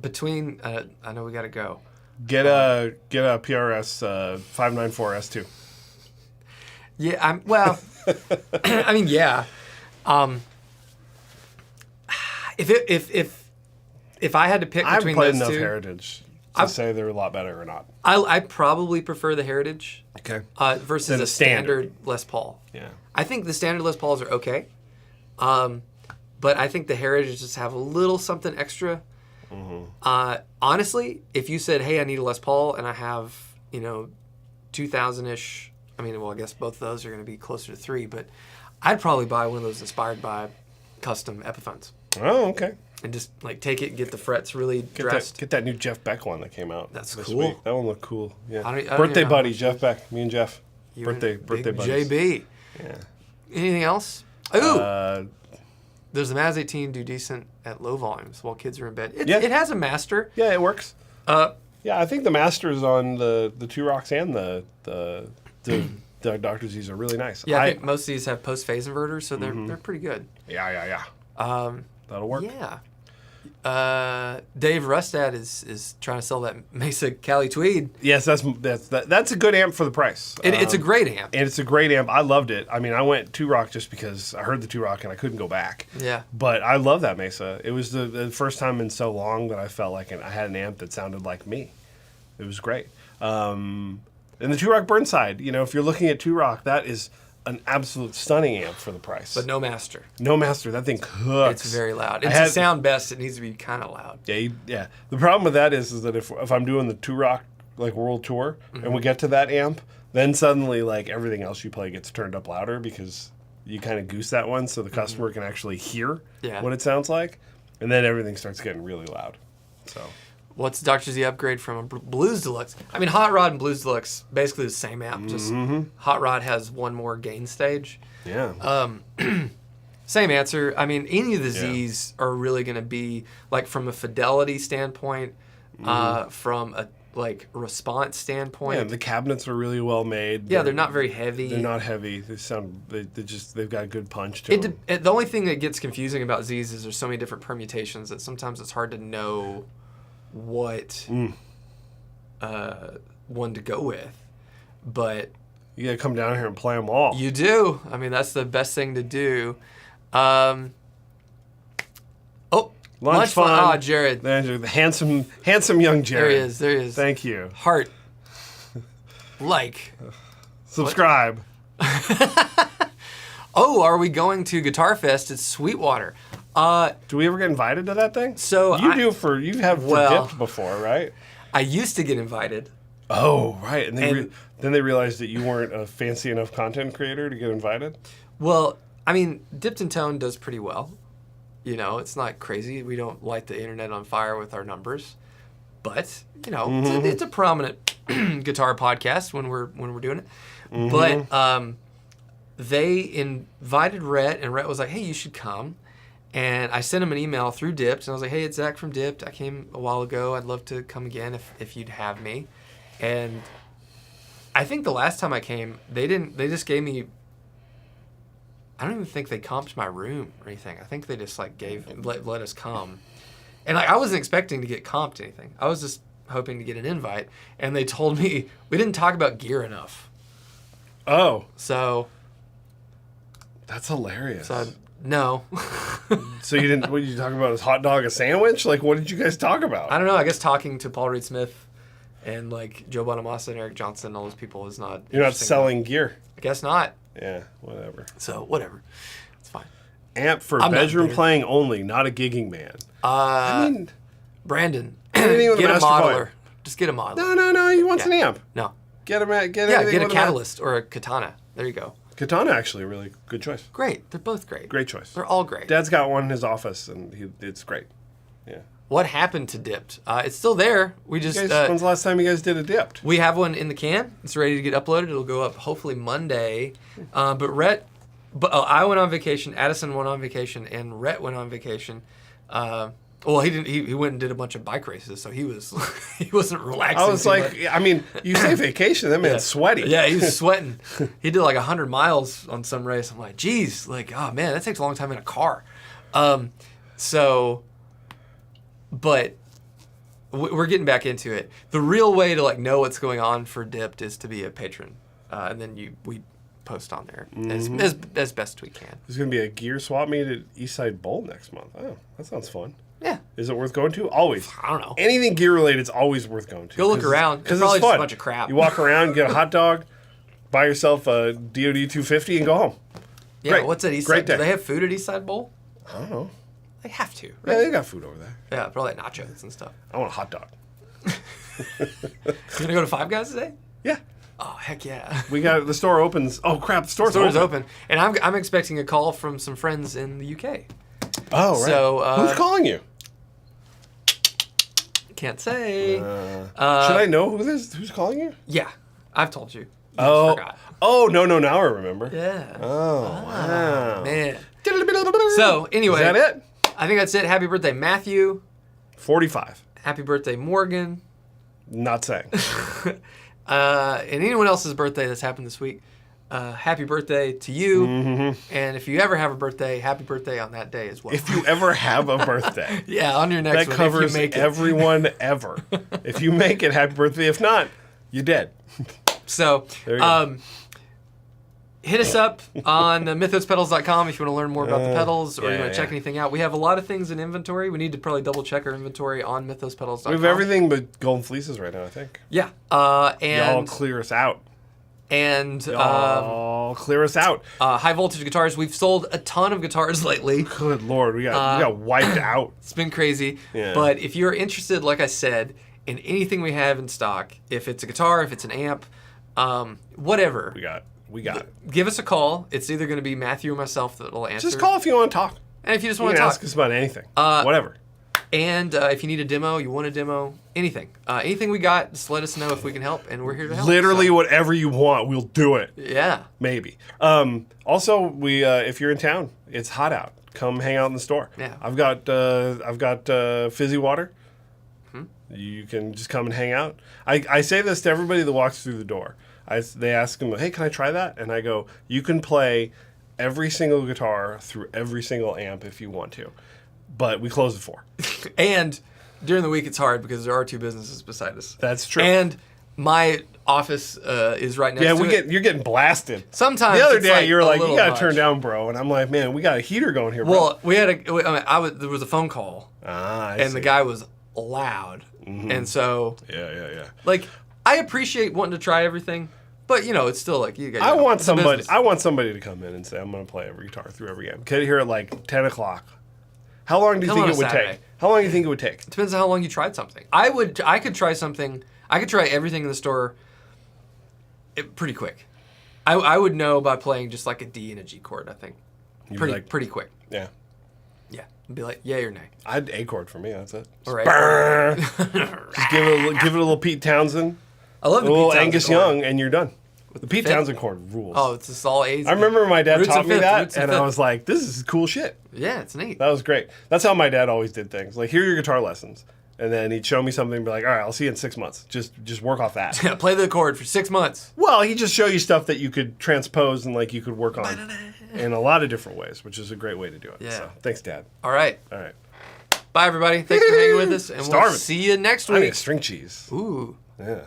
Between, I know we got to go. Get a PRS 594 S2. Yeah, I mean, yeah. If I had to pick between those two, I haven't played enough Heritage to say they're a lot better or not. I probably prefer the Heritage. Okay. Versus a standard Les Paul. Yeah. I think the standard Les Pauls are okay. But I think the Heritage just have a little something extra. Honestly, if you said, hey, I need a Les Paul and I have, 2000-ish I mean, well, I guess both of those are going to be closer to $3, but I'd probably buy one of those inspired by custom Epiphones. Oh, okay. And just like take it and get the frets really dressed. Get that new Jeff Beck one that came out. That's this cool. Week. That one looked cool. Yeah. I don't birthday buddy, Jeff Beck. Me and Jeff. Birthday buddies. JB. Yeah. Anything else? Ooh. Does the Maz 18 do decent at low volumes while kids are in bed? It has a master. Yeah, it works. Yeah, I think the masters on the Two Rocks and the Dr. Z's are really nice. Yeah, I think most of these have post-phase inverters, so they're pretty good. Yeah. That'll work. Yeah. Dave Rustad is trying to sell that Mesa Cali Tweed. Yes, that's a good amp for the price. It's a great amp. And it's a great amp. I loved it. I mean, I went Two Rock just because I heard the Two Rock and I couldn't go back. Yeah. But I love that Mesa. It was the first time in so long that I felt like I had an amp that sounded like me. It was great. And the Two Rock Burnside, if you're looking at Two Rock, that is an absolute stunning amp for the price. But no master. No master. That thing cooks. It's very loud. To sound best, it needs to be kind of loud. Yeah. The problem with that is that if I'm doing the Two Rock like world tour and we get to that amp, then suddenly like everything else you play gets turned up louder because you kind of goose that one so the customer can actually hear what it sounds like, and then everything starts getting really loud. So. What's Dr. Z upgrade from a Blues Deluxe? I mean, Hot Rod and Blues Deluxe, basically the same amp. Just Hot Rod has one more gain stage. Yeah. Same answer. I mean, any of the Zs are really going to be, like, from a fidelity standpoint, from a, response standpoint. Yeah, the cabinets are really well made. Yeah, they're not very heavy. They're not heavy. They've got a good punch to them. The only thing that gets confusing about Zs is there's so many different permutations that sometimes it's hard to know what one to go with, but you gotta come down here and play them all. You do. I mean, that's the best thing to do. Lunch fun. Oh, Jared, the handsome young Jared. There he is. Thank you. Heart. Subscribe. Oh, are we going to Guitar Fest at Sweetwater? Do we ever get invited to that thing? So you have dipped before, right? I used to get invited. Oh, right. And then they realized that you weren't a fancy enough content creator to get invited? Well, I mean, Dipped in Tone does pretty well. It's not crazy. We don't light the internet on fire with our numbers. But, it's a prominent guitar podcast when we're doing it. But they invited Rhett, and Rhett was like, hey, you should come. And I sent him an email through Dipped, and I was like, hey, it's Zach from Dipped. I came a while ago. I'd love to come again if you'd have me. And I think the last time I came, they just gave me, I don't even think they comped my room or anything. I think they just let us come. And I wasn't expecting to get comped anything. I was just hoping to get an invite. And they told me we didn't talk about gear enough. Oh. So. That's hilarious. No. So you didn't? What did you talk about? Is hot dog a sandwich? Like, what did you guys talk about? I don't know. I guess talking to Paul Reed Smith and Joe Bonamassa and Eric Johnson and all those people is not. You're not selling gear. I guess not. Yeah, whatever. So whatever, it's fine. Amp for bedroom playing only, not a gigging man. Brandon, get a modeler. Just get a modeler. No. He wants an amp. No. Get a Catalyst or a Katana. There you go. Katana, actually, a really good choice. Great. They're both great. Great choice. They're all great. Dad's got one in his office, and it's great. Yeah. What happened to Dipped? It's still there. We just. When's the last time you guys did a Dipped? We have one in the can. It's ready to get uploaded. It'll go up hopefully Monday. But I went on vacation. Addison went on vacation, and Rhett went on vacation. Well, he didn't. He went and did a bunch of bike races, so he wasn't relaxing. I was like, I mean, you say vacation, that man's sweaty. Yeah, he was sweating. He did 100 miles on some race. I'm like, geez, oh man, that takes a long time in a car. But we're getting back into it. The real way to know what's going on for Dipped is to be a patron, and then we post on there as best we can. There's going to be a gear swap meet at Eastside Bowl next month. Oh, that sounds fun. Yeah. Is it worth going to? Always. I don't know. Anything gear related is always worth going to. Go look around. Because it's it's fun. Just a bunch of crap. You walk around, get a hot dog, buy yourself a DOD 250, and go home. Yeah, Great. What's at Eastside? Great day. Do they have food at Eastside Bowl? I don't know. They have to, right? Yeah, they got food over there. Yeah, probably nachos and stuff. I want a hot dog. You gonna go to Five Guys today? Yeah. Oh, heck yeah. The store opens. Oh, crap. The store's open. And I'm expecting a call from some friends in the UK. Oh, right. So, who's calling you? Can't say. Should I know who's calling you? Yeah. I've told you. You just forgot. Oh, no, now I remember. Yeah. Oh, wow. Man. So, anyway. Is that it? I think that's it. Happy birthday, Matthew. 45. Happy birthday, Morgan. Not saying. And anyone else's birthday that's happened this week, happy birthday to you. Mm-hmm. And if you ever have a birthday, happy birthday on that day as well. If you ever have a birthday. Yeah, on your next that one. That covers everyone ever. If you make it, happy birthday. If not, you're dead. So, hit us up on mythospedals.com if you want to learn more about the pedals or you want to check anything out. We have a lot of things in inventory. We need to probably double check our inventory on mythospedals.com. We have everything but golden fleeces right now, I think. Yeah. And y'all clear us out. And y'all clear us out. High voltage guitars. We've sold a ton of guitars lately. Good Lord, we got wiped out. It's been crazy. Yeah. But if you're interested, like I said, in anything we have in stock, if it's a guitar, if it's an amp, whatever. We got it. Give us a call. It's either going to be Matthew or myself that will answer. Just call if you want to talk. And if you just want to talk. Ask us about anything. Whatever. And if you need a demo, you want a demo, anything. Anything we got, just let us know if we can help, and we're here to help. Literally whatever you want, we'll do it. Yeah. Maybe. Also, if you're in town, it's hot out. Come hang out in the store. Yeah. I've got fizzy water. You can just come and hang out. I say this to everybody that walks through the door. They ask them, hey, can I try that? And I go, you can play every single guitar through every single amp if you want to. But we close at 4. And during the week it's hard because there are 2 businesses beside us. That's true. And my office is right next to it. You're getting blasted. Sometimes the other day you're like, you gotta much. turn down, bro. And I'm like, man, we got a heater going here, bro. Well, there was a phone call. I see. The guy was loud. Mm-hmm. And so yeah. Like, I appreciate wanting to try everything, but it's still like you guys. I want somebody to come in and say, I'm gonna play every guitar through every amp. Get here at like 10 o'clock. How long do you think it would take? How long do you think it would take? It depends on how long you tried something. I could try something. I could try everything in the store pretty quick. I would know by playing just like a D and a G chord, I think. Pretty quick. Yeah. Yeah. Be like, yay or nay. I'd A chord for me, that's it. All right. Just give it a little Pete Townsend. I love the Pete Townsend. A little Townsend Angus chord. Young, and you're done. The Pete Townsend chord rules. Oh, it's just all A's. I remember my dad taught me that, and I was like, this is cool shit. Yeah, it's neat. That was great. That's how my dad always did things. Like, here are your guitar lessons. And then he'd show me something and be like, all right, I'll see you in 6 months. Just work off that. Yeah, play the chord for 6 months. Well, he'd just show you stuff that you could transpose and like you could work on in a lot of different ways, which is a great way to do it. Yeah. So, thanks, Dad. All right. Bye, everybody. Thanks for hanging with us, and we'll see you next week. I need string cheese. Ooh. Yeah.